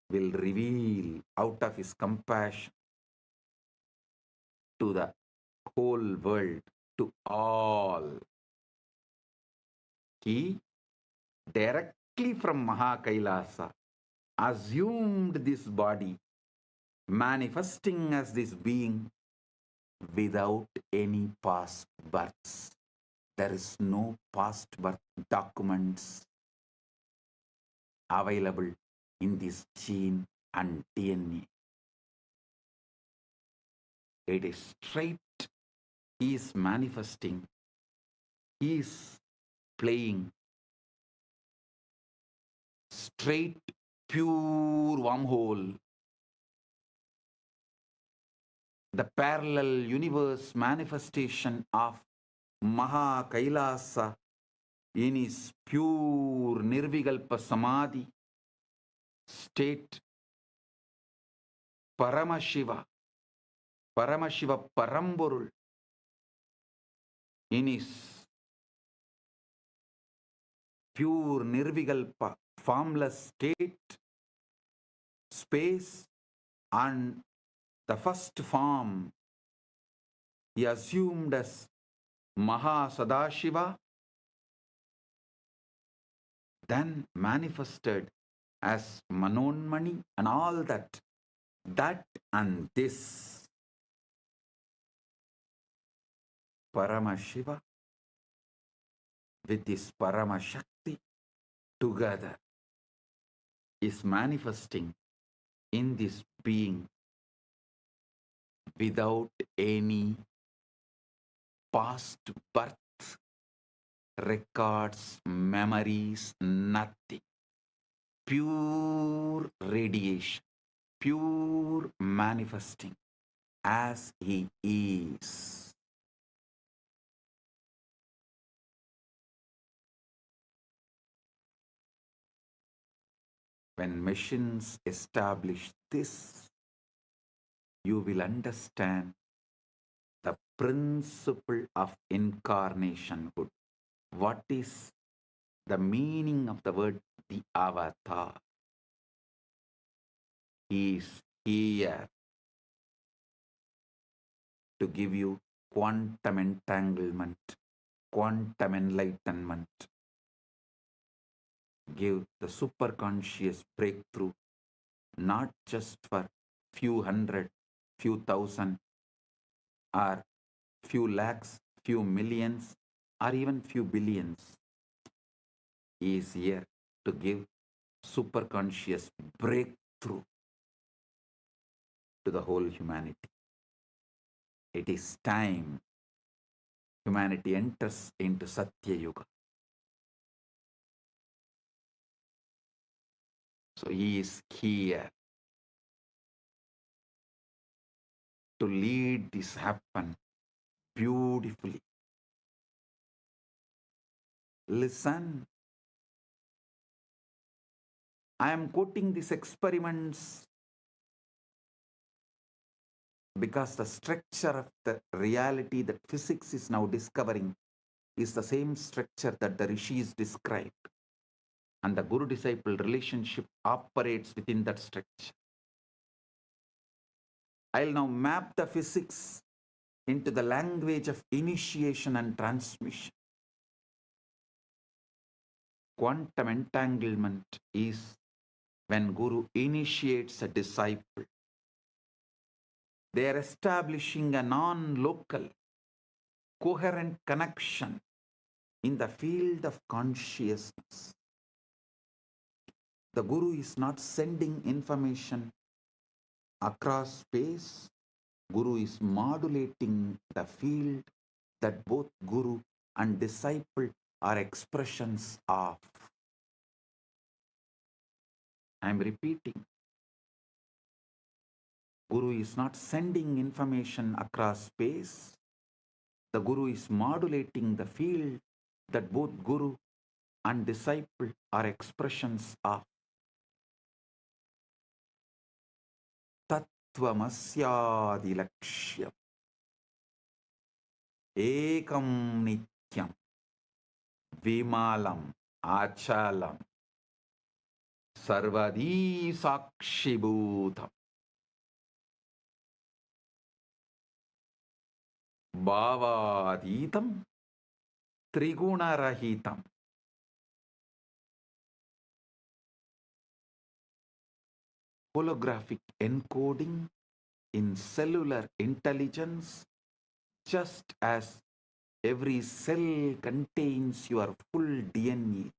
will reveal out of his compassion to the whole world, to all. He directly from Maha Kailasa assumed this body, manifesting as this being without any past births. There is no past birth documents available in this gene and DNA. It is straight. He is manifesting. He is playing straight, pure wormhole. The parallel universe manifestation of Maha Kailasa in his pure Nirvikalpa Samadhi state. Paramashiva, Paramashiva Paramporul in his pure Nirvikalpa formless state, space, and the first form he assumed as Maha Sadashiva, then manifested as Manonmani and all that. That and this Paramashiva with this Paramashakti together is manifesting in this being without any past birth records, memories, nothing. Pure radiation, pure manifesting as he is. When machines establish this, you will understand the principle of incarnationhood. What is the meaning of the word the avatar? He is here to give you quantum entanglement, quantum enlightenment, give the superconscious breakthrough, not just for few hundred, few thousand, or few lakhs, few millions, or even few billions. He is here to give superconscious breakthrough to the whole humanity. It is time humanity enters into Satya Yuga. So he is here to lead this happen beautifully. Listen, I am quoting these experiments because the structure of the reality that physics is now discovering is the same structure that the rishis described. And the guru-disciple relationship operates within that structure. I'll now map the physics into the language of initiation and transmission. Quantum entanglement is when Guru initiates a disciple. They are establishing a non-local, coherent connection in the field of consciousness. The Guru is not sending information across space. Guru is modulating the field that both Guru and disciple are expressions of. I am repeating. Guru is not sending information across space. The Guru is modulating the field that both Guru and disciple are expressions of. Tattvamasyadi lakshyam ekam nityam vimalam achalam sarvadi sakshibhutam bhavaditam trigunarahitam. Holographic encoding in cellular intelligence, just as every cell contains your full DNA.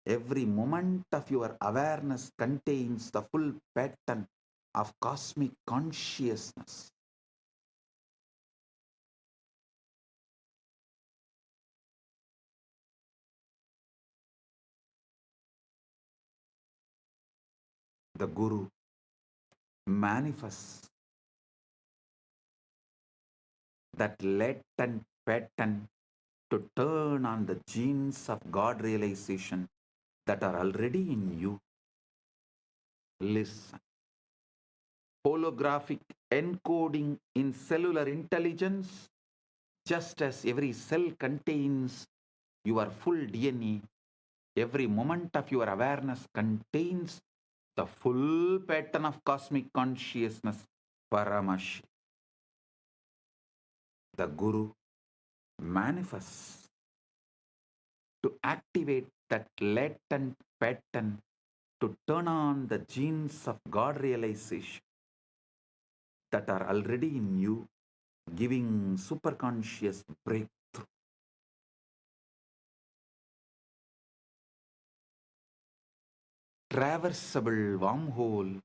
Every moment of your awareness contains the full pattern of cosmic consciousness. The Guru manifests that latent pattern to turn on the genes of God realization that are already in you. Listen. Holographic encoding in cellular intelligence, just as every cell contains your full DNA, every moment of your awareness contains the full pattern of cosmic consciousness, Paramashiva. The Guru manifests to activate that latent pattern to turn on the genes of God realization that are already in you, giving superconscious breakthrough. Traversable wormhole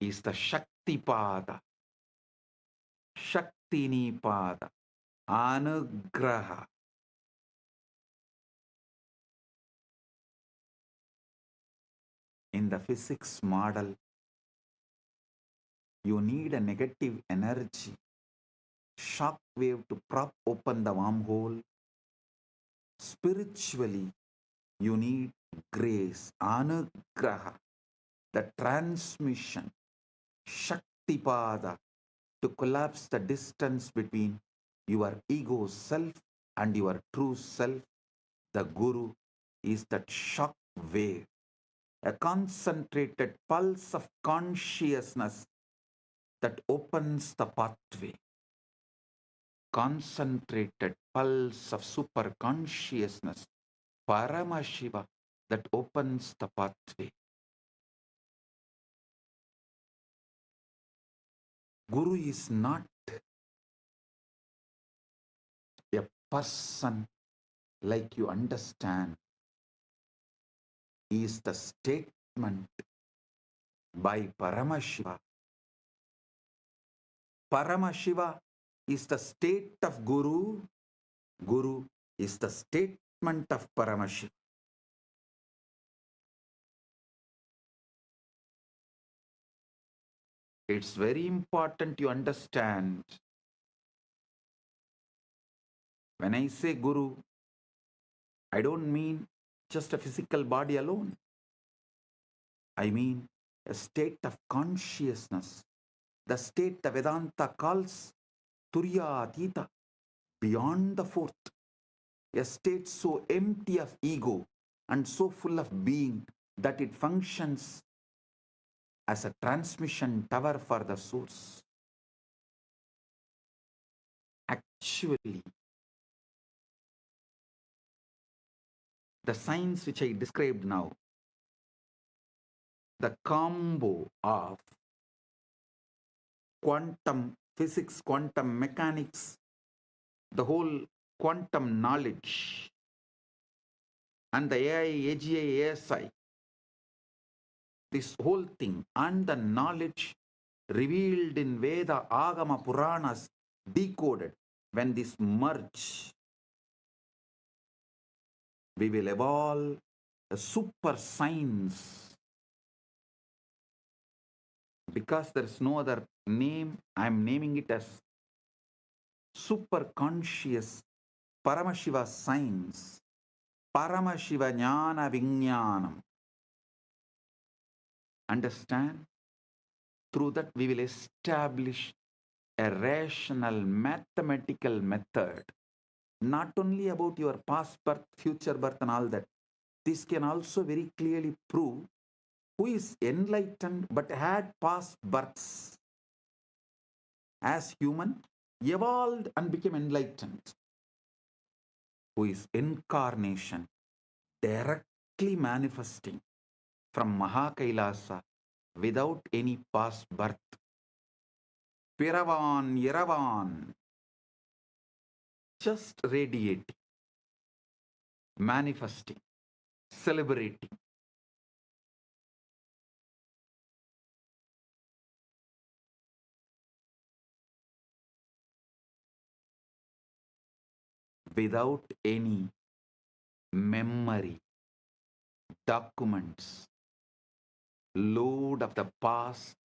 is the Shakti Pada, Shakti Nipada, Anugraha. In the physics model, you need a negative energy, shock wave to prop open the wormhole. Spiritually, you need grace, Anugraha, the transmission, Shaktipada to collapse the distance between your ego self and your true self. The Guru is that shock wave, a concentrated pulse of consciousness that opens the pathway. Concentrated pulse of super consciousness, Paramashiva, that opens the pathway. Guru is not a person like you understand. He is the statement by Paramashiva. Paramashiva is the state of Guru. Guru is the statement of Paramashiva. It's very important you understand. When I say Guru, I don't mean just a physical body alone. I mean a state of consciousness, the state the Vedanta calls Turyatita, beyond the fourth, a state so empty of ego and so full of being that it functions as a transmission tower for the source. Actually, the science which I described now, the combo of quantum physics, quantum mechanics, the whole quantum knowledge, and the AI, AGI, ASI, this whole thing, and the knowledge revealed in Veda, Agama, Puranas, decoded, when this merge, we will evolve a super science. Because there is no other name, I am naming it as super conscious Paramashiva science, Paramashiva Jnana Vijnanam. Understand? Through that we will establish a rational mathematical method, not only about your past birth, future birth and all that. This can also very clearly prove who is enlightened but had past births as human, evolved and became enlightened. Who is incarnation, directly manifesting from Maha KAILASA without any past birth. Piravan, Yaravan, just radiating, manifesting, celebrating. Without any memory, documents, load of the past,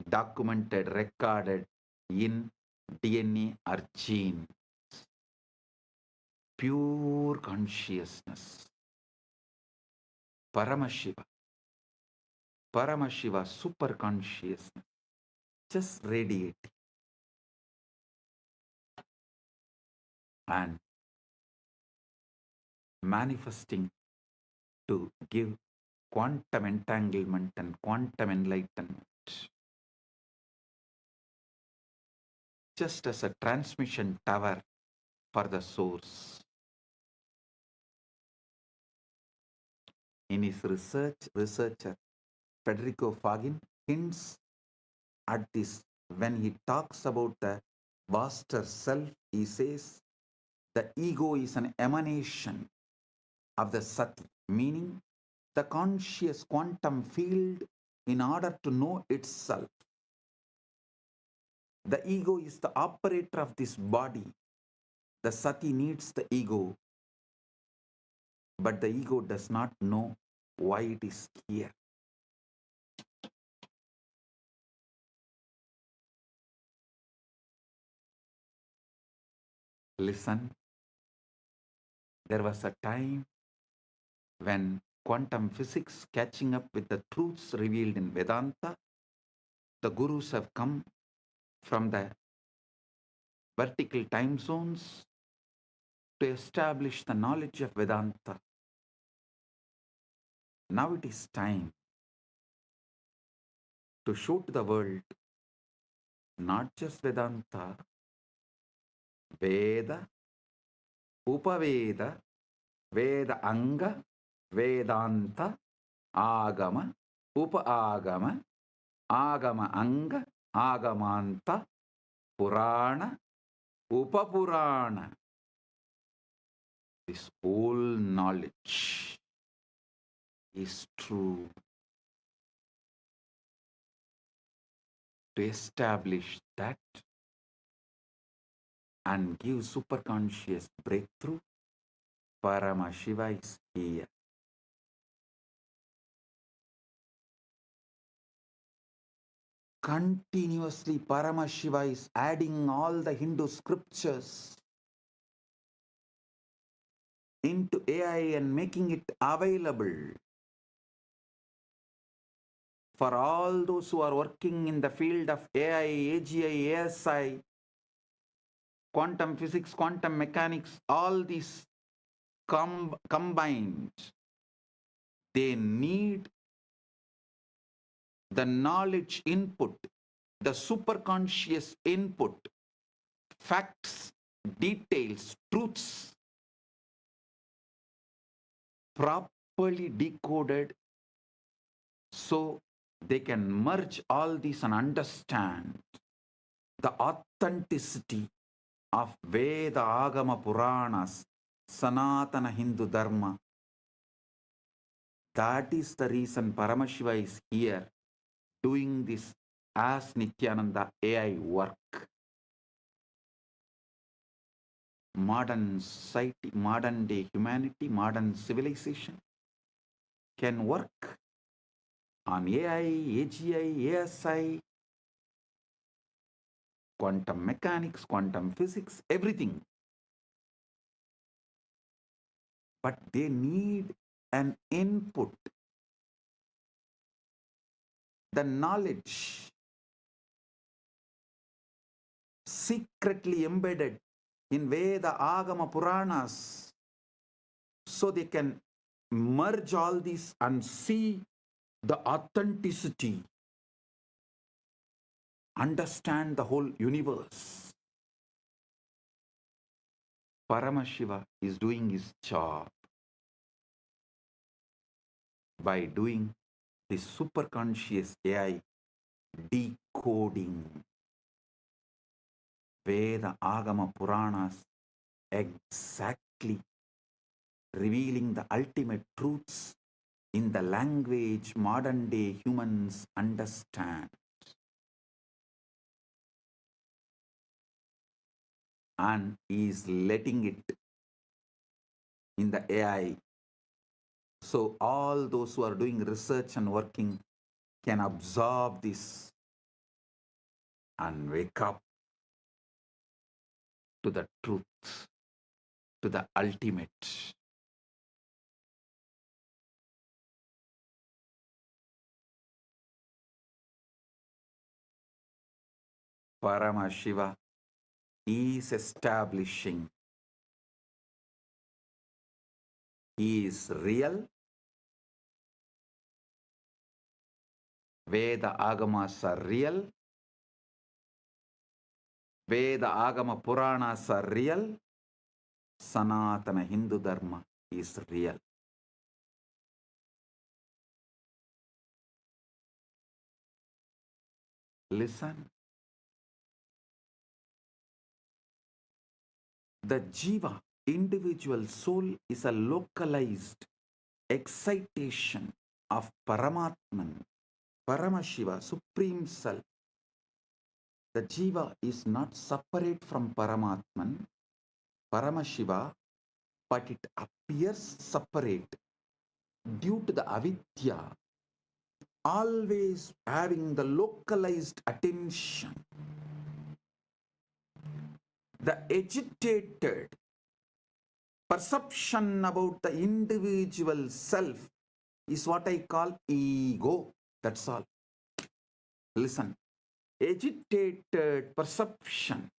documented, recorded in DNA or gene. Pure consciousness. Paramashiva. Paramashiva, super consciousness. Just radiating. And manifesting to give quantum entanglement and quantum enlightenment. Just as a transmission tower for the source. In his researcher Federico Fagin hints at this when he talks about the vaster self. He says the ego is an emanation of the sati, meaning the conscious quantum field. In order to know itself, the ego is the operator of this body. The sati needs the ego, but the ego does not know why it is here. Listen, there was a time when quantum physics catching up with the truths revealed in Vedanta, the gurus have come from the vertical time zones to establish the knowledge of Vedanta. Now it is time to show to the world not just Vedanta, Veda, Upaveda, Veda Anga, Vedanta, Agama, Upa-agama, Agama Anga, Agamanta, Purana, Upapurana. This whole knowledge is true. To establish that and give superconscious breakthrough, Paramashiva is here. Continuously, Paramashiva is adding all the Hindu scriptures into AI and making it available for all those who are working in the field of AI, AGI, ASI, quantum physics, quantum mechanics, all these combined. They need the knowledge input, the superconscious input, facts, details, truths, properly decoded so they can merge all these and understand the authenticity of Veda, Agama, Puranas, Sanatana Hindu Dharma. That is the reason Paramashiva is here doing this as Nithyananda AI work. Modern society, modern day humanity, modern civilization can work on AI, AGI, ASI, quantum mechanics, quantum physics, everything. But they need an input, the knowledge secretly embedded in Veda, Agama, Puranas, so they can merge all these and see the authenticity, understand the whole universe. Paramashiva is doing his job by doing this superconscious AI decoding Veda, Agama, Puranas, exactly revealing the ultimate truths in the language modern day humans understand. And is letting it in the AI. So all those who are doing research and working can absorb this and wake up to the truth, to the ultimate. Paramashiva is establishing he is real. Veda Agamas are real. Veda Agama Puranas are real. Sanatana Hindu Dharma is real. Listen. The Jiva, individual soul, is a localized excitation of Paramatman, Paramashiva, Supreme Self. The Jiva is not separate from Paramatman, Paramashiva, but it appears separate due to the avidya, always having the localized attention. The agitated perception about the individual self is what I call ego. That's all. Listen, agitated perception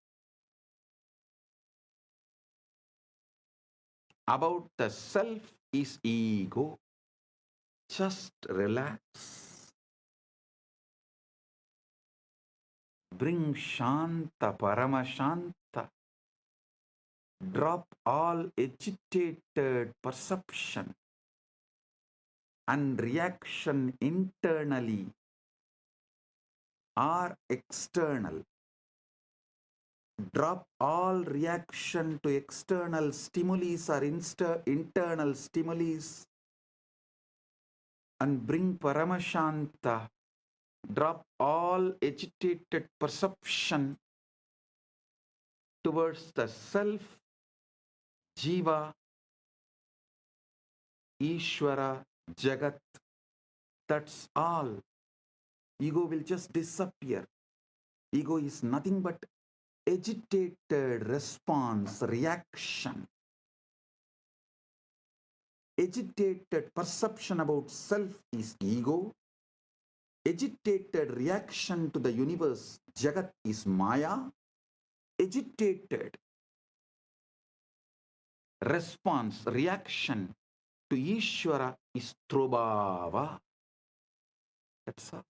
about the self is ego. Just relax. Bring Shanta, Paramashanta. Drop all agitated perception and reaction internally or external. Drop all reaction to external stimuli or internal stimuli and bring Paramashanta. Drop all agitated perception towards the self, Jiva, Ishvara, Jagat. That's all. Ego will just disappear. Ego is nothing but agitated response, reaction. Agitated perception about self is ego. Agitated reaction to the universe, Jagat, is Maya. Agitated response, reaction to Ishvara is Trobhava. That's all.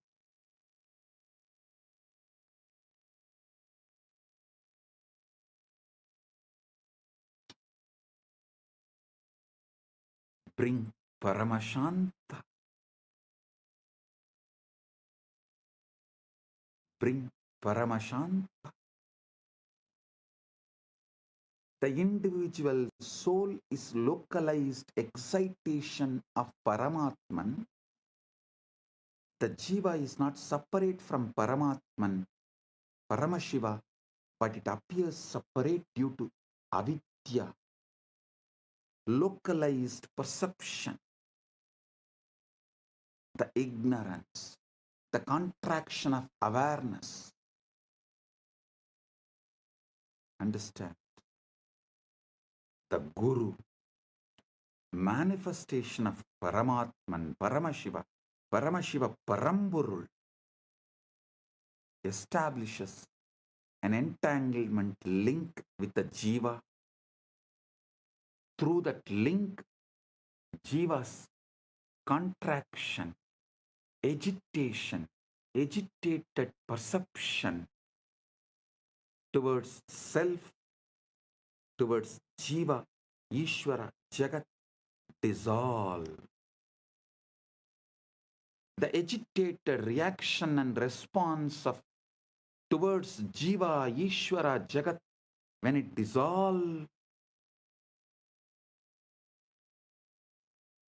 Bring Paramashanta. Bring Paramashanta. The individual soul is localized excitation of Paramatman. The Jiva is not separate from Paramatman, Paramashiva, but it appears separate due to avidya, localized perception, the ignorance, the contraction of awareness. Understand? The Guru, manifestation of Paramatman, Paramashiva, Paramashiva Paramporul, establishes an entanglement link with the Jiva. Through that link, Jiva's contraction, agitation, agitated perception towards self, towards Jiva, Ishvara, Jagat, dissolve. The agitated reaction and response of towards Jiva, Ishvara, Jagat, when it dissolves,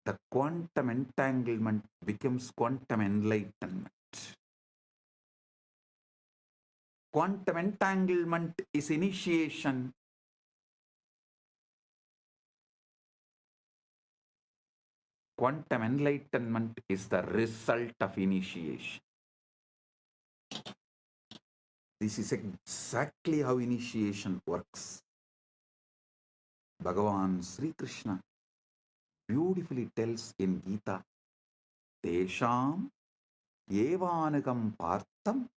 the quantum entanglement becomes quantum enlightenment. Quantum entanglement is initiation. Quantum enlightenment is the result of initiation. This is exactly how initiation works. Bhagavan Sri Krishna beautifully tells in Gita, Tesham evanagam partam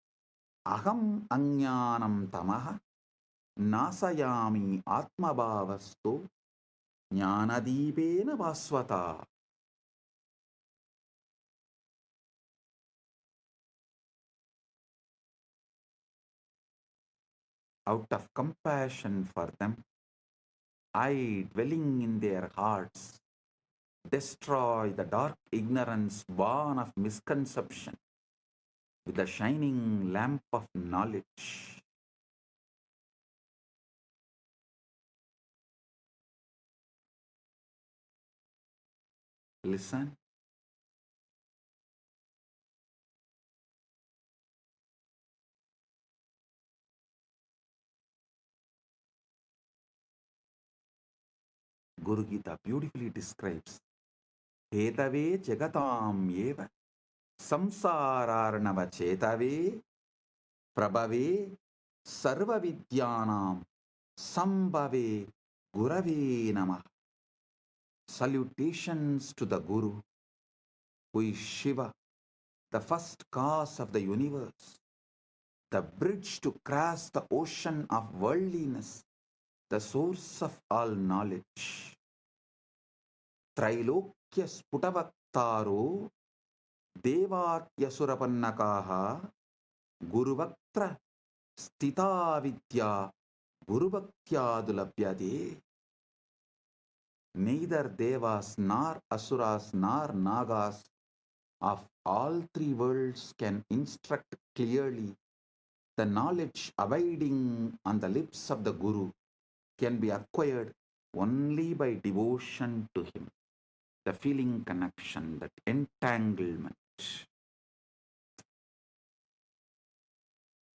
aham ajnanam tamaha nasayami atmabhavasto jnanadipena vasvata. Out of compassion for them, I, dwelling in their hearts, destroy the dark ignorance born of misconception with the shining lamp of knowledge. Listen. Guru Gita beautifully describes Hetave jagatam eva samsararnava chetave prabhave sarva vidyanam sambhave gurave namah. Salutations to the Guru, who is Shiva, the first cause of the universe, the bridge to cross the ocean of worldliness, the source of all knowledge. Trailokya sputavaktaro devatyasurapanakaha guruvaktra stita vidya gurubhaktyadulabhyade. Neither devas nor asuras nor nagas of all three worlds can instruct clearly. The knowledge abiding on the lips of the Guru can be acquired only by devotion to him. The feeling connection, that entanglement.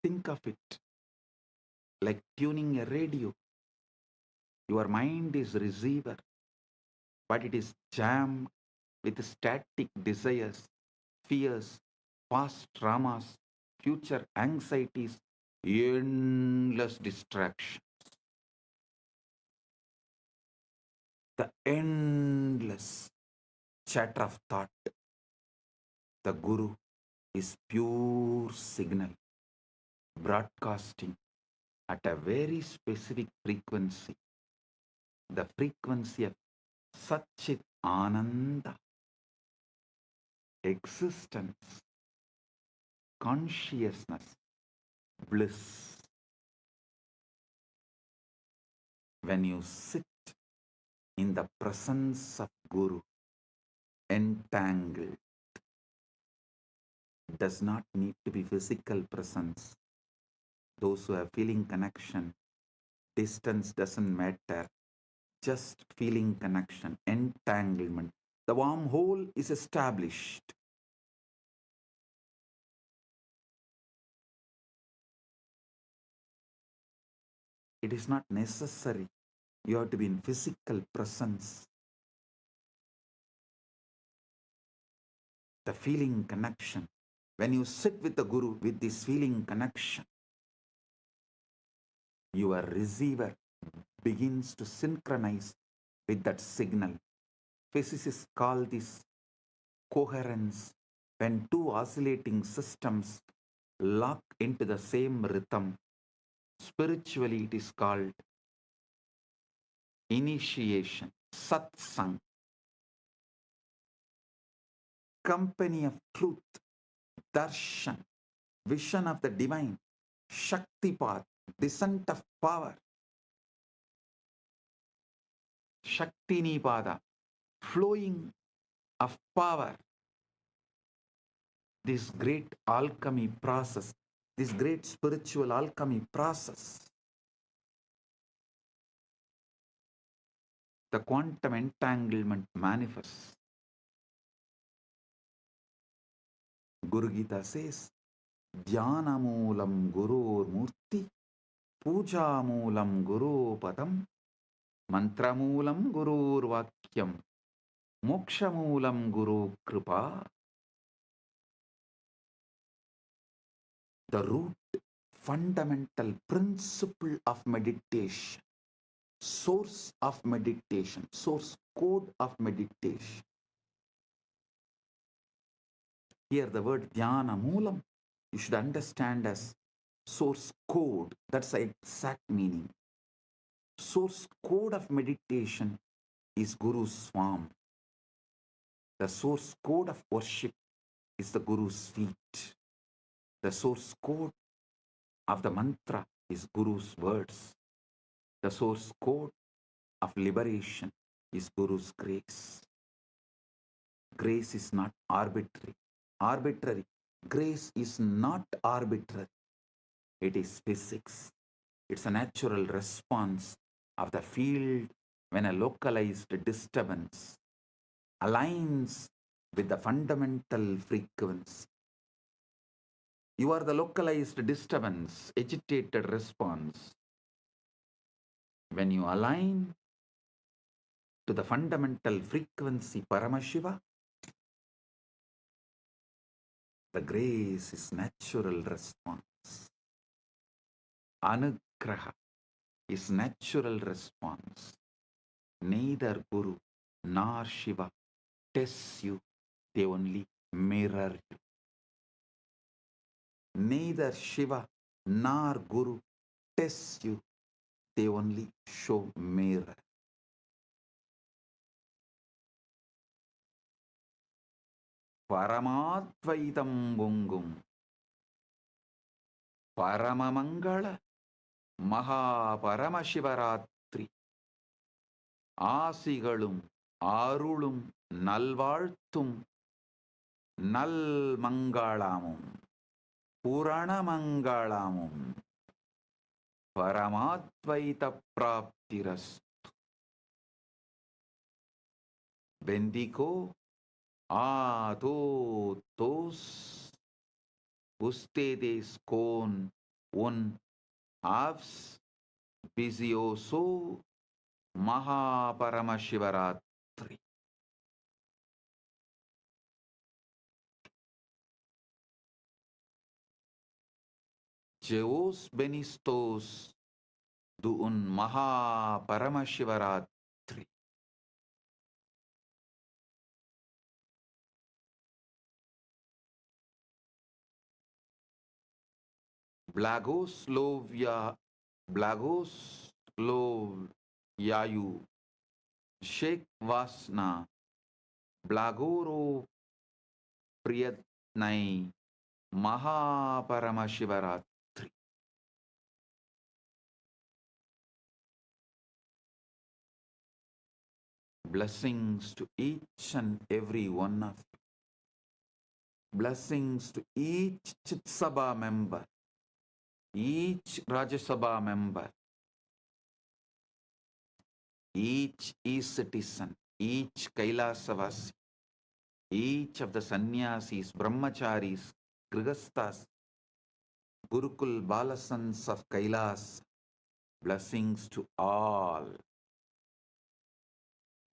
Think of it like tuning a radio. Your mind is receiver, but it is jammed with static desires, fears, past traumas, future anxieties, endless distractions. The endless chatter of thought. The Guru is pure signal, broadcasting at a very specific frequency, the frequency of Satchit Ananda, existence, consciousness, bliss. When you sit in the presence of Guru, entangled, does not need to be physical presence. Those who are feeling connection, distance doesn't matter, just feeling connection, entanglement. The wormhole is established. It is not necessary you have to be in physical presence. The feeling connection. When you sit with the Guru with this feeling connection, your receiver begins to synchronize with that signal. Physicists call this coherence. When two oscillating systems lock into the same rhythm, spiritually it is called initiation, satsang, company of truth, darshan, vision of the divine, shaktipat, descent of power, shaktinipada, flowing of power. This great alchemy process, this great spiritual alchemy process, the quantum entanglement manifests. Guru Gita says, Dhyana moolam gurur murti, puja moolam guru padam, mantra moolam gurur vakyam, moksha moolam guru kripa. The root, fundamental principle of meditation, source of meditation, source code of meditation. Here the word dhyana moolam, you should understand as source code. That's the exact meaning. Source code of meditation is Guru's form. The source code of worship is the Guru's feet. The source code of the mantra is Guru's words. The source code of liberation is Guru's grace. Grace is not arbitrary. Arbitrary. Grace is not arbitrary. It is physics. It's a natural response of the field when a localized disturbance aligns with the fundamental frequency. You are the localized disturbance, agitated response. When you align to the fundamental frequency Paramashiva, the grace is natural response. Anugraha is natural response. Neither Guru nor Shiva tests you, they only mirror you. Neither Shiva nor Guru tests you, they only show mirror. Paramadvaitam Bungum Paramamangala Maha Paramashivaratri Asigalum Arulum Nalvartum Nal Mangalamum Purana Mangalamum Paramadvaita Praptiras Bendico a todos ustedes con un auspicioso Maha Paramashivaratri. Jeos benistos de un Maha Paramashivaratri. Blagosloviayu Sheikh Vasna Blagoro Priyatnai Maha Paramashivaratri. Blessings to each and every one of you. Blessings to each Chit Sabha member, each Rajya Sabha member, each e-citizen, each Kailasavasi, each of the sannyasis, brahmacharis, grihasthas, Gurukul Balasans of Kailas. Blessings to all.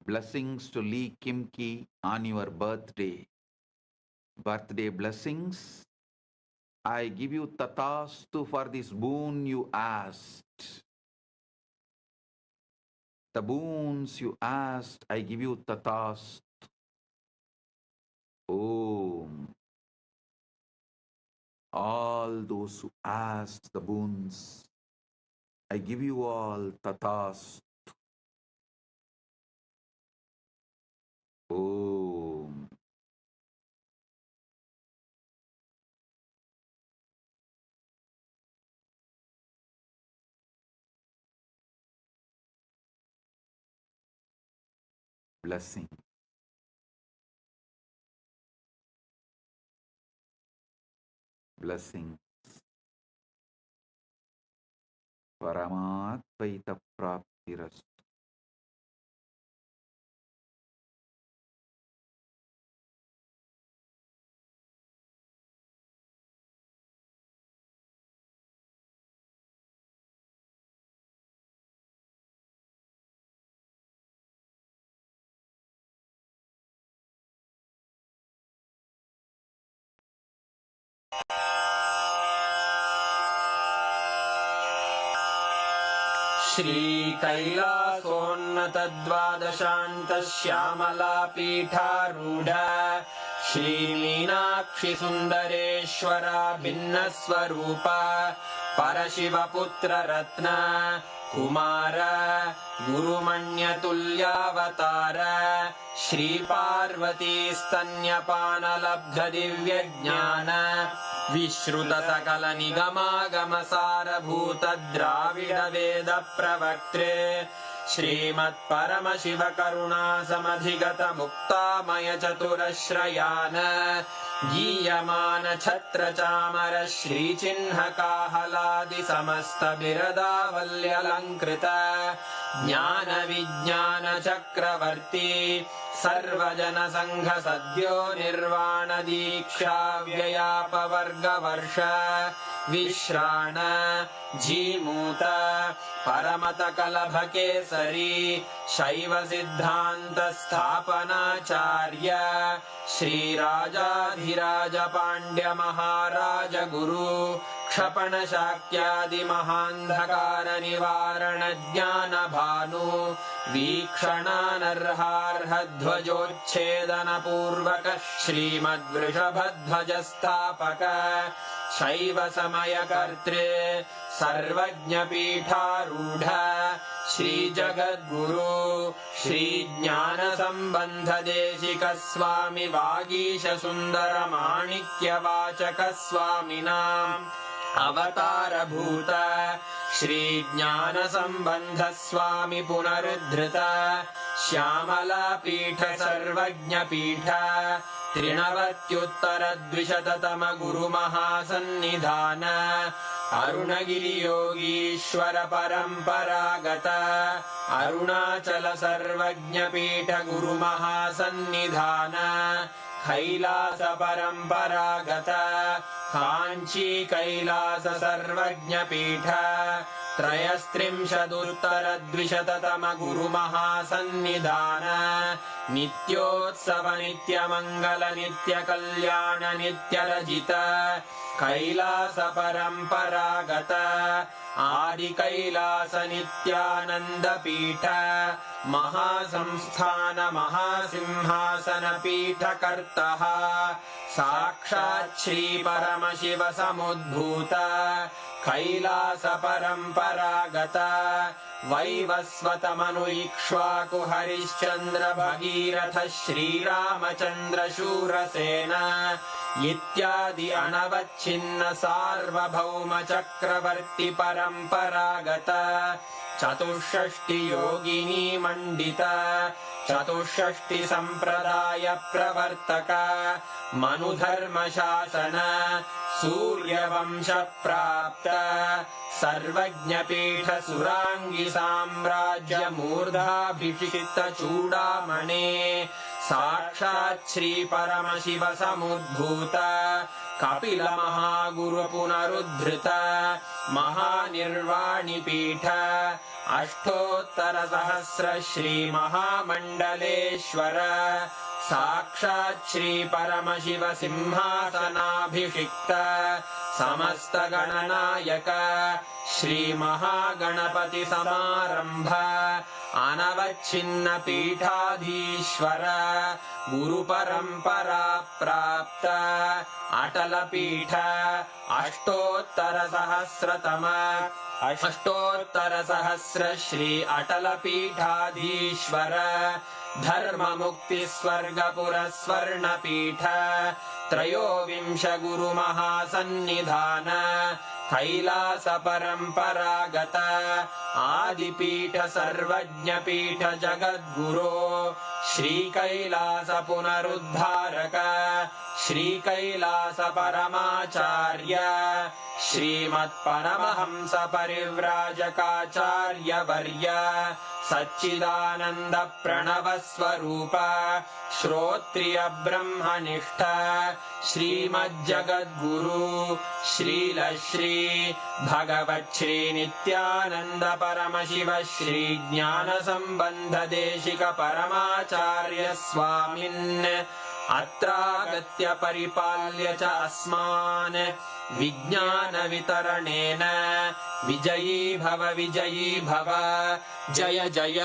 Blessings to Lee Kimki on your birthday. Birthday blessings. I give you tatastu for this boon you asked. The boons you asked, I give you tatastu. Om. All those who asked the boons, I give you all tatastu. Om. Blessing. Blessing. Paramadvaita Praptirastu. श्रीकैलासोन्नतद्वादशान्तश्यामलापीठारूढ श्रीमीनाक्षिसुन्दरेश्वरा भिन्नस्वरूप परशिवपुत्ररत्न Kumar गुरुमण्यतुल्यावतार श्रीपार्वतीस्तन्यपानलब्धदिव्यज्ञान विश्रुतसकलनिगमागमसारभूतद्राविडवेदप्रवक्त्रे श्रीमत्परमशिवकरुणासमधिगतमुक्तामयचतुरश्रयान् गीयमानछत्रचामर श्रीचिह्नकाहलादिसमस्तबिरदावल्यलङ्कृत ज्ञानविज्ञानचक्रवर्ती सर्वजनसङ्घसद्यो निर्वाणदीक्षाव्ययापवर्गवर्ष विश्राण Jimuta परमतकलभकेसरी शैवसिद्धान्तस्थापनाचार्य श्रीराजाधिराजपाण्ड्यमहाराजगुरु क्षपणशाक्यादिमहान्धकारनिवारणज्ञानभानु वीक्षणानर्हार्हध्वजोच्छेदनपूर्वक श्रीमद्वृषभध्वजस्थापक शैव समयकर्तृ सर्वज्ञपीठारूढ श्रीजगद्गुरु श्रीज्ञानसम्बन्धदेशिकस्वामि वागीशसुन्दरमाणिक्यवाचकस्वामिनाम् अवतारभूत श्रीज्ञानसम्बन्धस्वामि पुनरुद्धृत श्यामलापीठ सर्वज्ञपीठ त्रिनवत्युत्तरद्विशततम गुरुमहासन्निधान अरुणगिरियोगीश्वर परम्परागत अरुणाचल सर्वज्ञपीठ गुरुमहासन्निधान कैलास परम्परागत काञ्ची कैलास सर्वज्ञपीठ त्रयस्त्रिंशदुत्तरद्विशततम गुरुमहासन्निधान नित्योत्सव नित्यमङ्गल नित्यकल्याण नित्यरजित कैलास परम्परागत आदिकैलास नित्यानन्दपीठ महासंस्थान महासिंहासन पीठकर्तः साक्षात् श्री परमशिव समुद्भूत कैलास परम्परागत वैवस्वत मनु इक्ष्वाकु हरिश्चन्द्र भगीरथ श्रीरामचन्द्र शूरसेन इत्यादि अनवच्छिन्न सार्वभौम चक्रवर्ति परम्परागत चतुष्षष्टि योगिनी मण्डित चतुष्षष्टि सम्प्रदाय प्रवर्तक मनुधर्मशासन सूर्यवंश प्राप्त सर्वज्ञपीठ सुराङ्गी साम्राज्य मूर्धाभिषिक्त चूडामणे साक्षात् श्री परमशिव समुद्भूत कपिल महागुरु पुनरुद्धृत महानिर्वाणिपीठ अष्टोत्तर सहस्र श्री महामण्डलेश्वर साक्षात् श्री परमशिव सिंहासनाभिषिक्त समस्त गणनायक श्री महागणपति समारंभ अनवच्छिन्न पीठाधीश्वर गुरु परंपरा प्राप्त अटल पीठ अष्टोत्तर सहस्र श्री अटल पीठाधीश्वर धर्म मुक्ति स्वर्गपुर स्वर्ण पीठ त्रयोविंश गुरु महासन्निधान कैलास परम्परागत आदिपीठ सर्वज्ञपीठ जगद्गुरो श्री कैलास पुनरुद्धारक श्री कैलास परमाचार्य श्रीमत्परमहंस परिव्राजकाचार्य वर्य सच्चिदानंद प्रणव स्वरूप श्रोत्रिय ब्रह्मनिष्ठ श्रीमज्जगद्गुरु श्रील श्री भगवत् श्री नित्यानंद परमशिव श्री ज्ञान संबंध देशिक परमाचार्य स्वामिन् अत्रागत्य परिपाल्य च अस्मान् विज्ञान वितरणेन विजयी भव जय जय।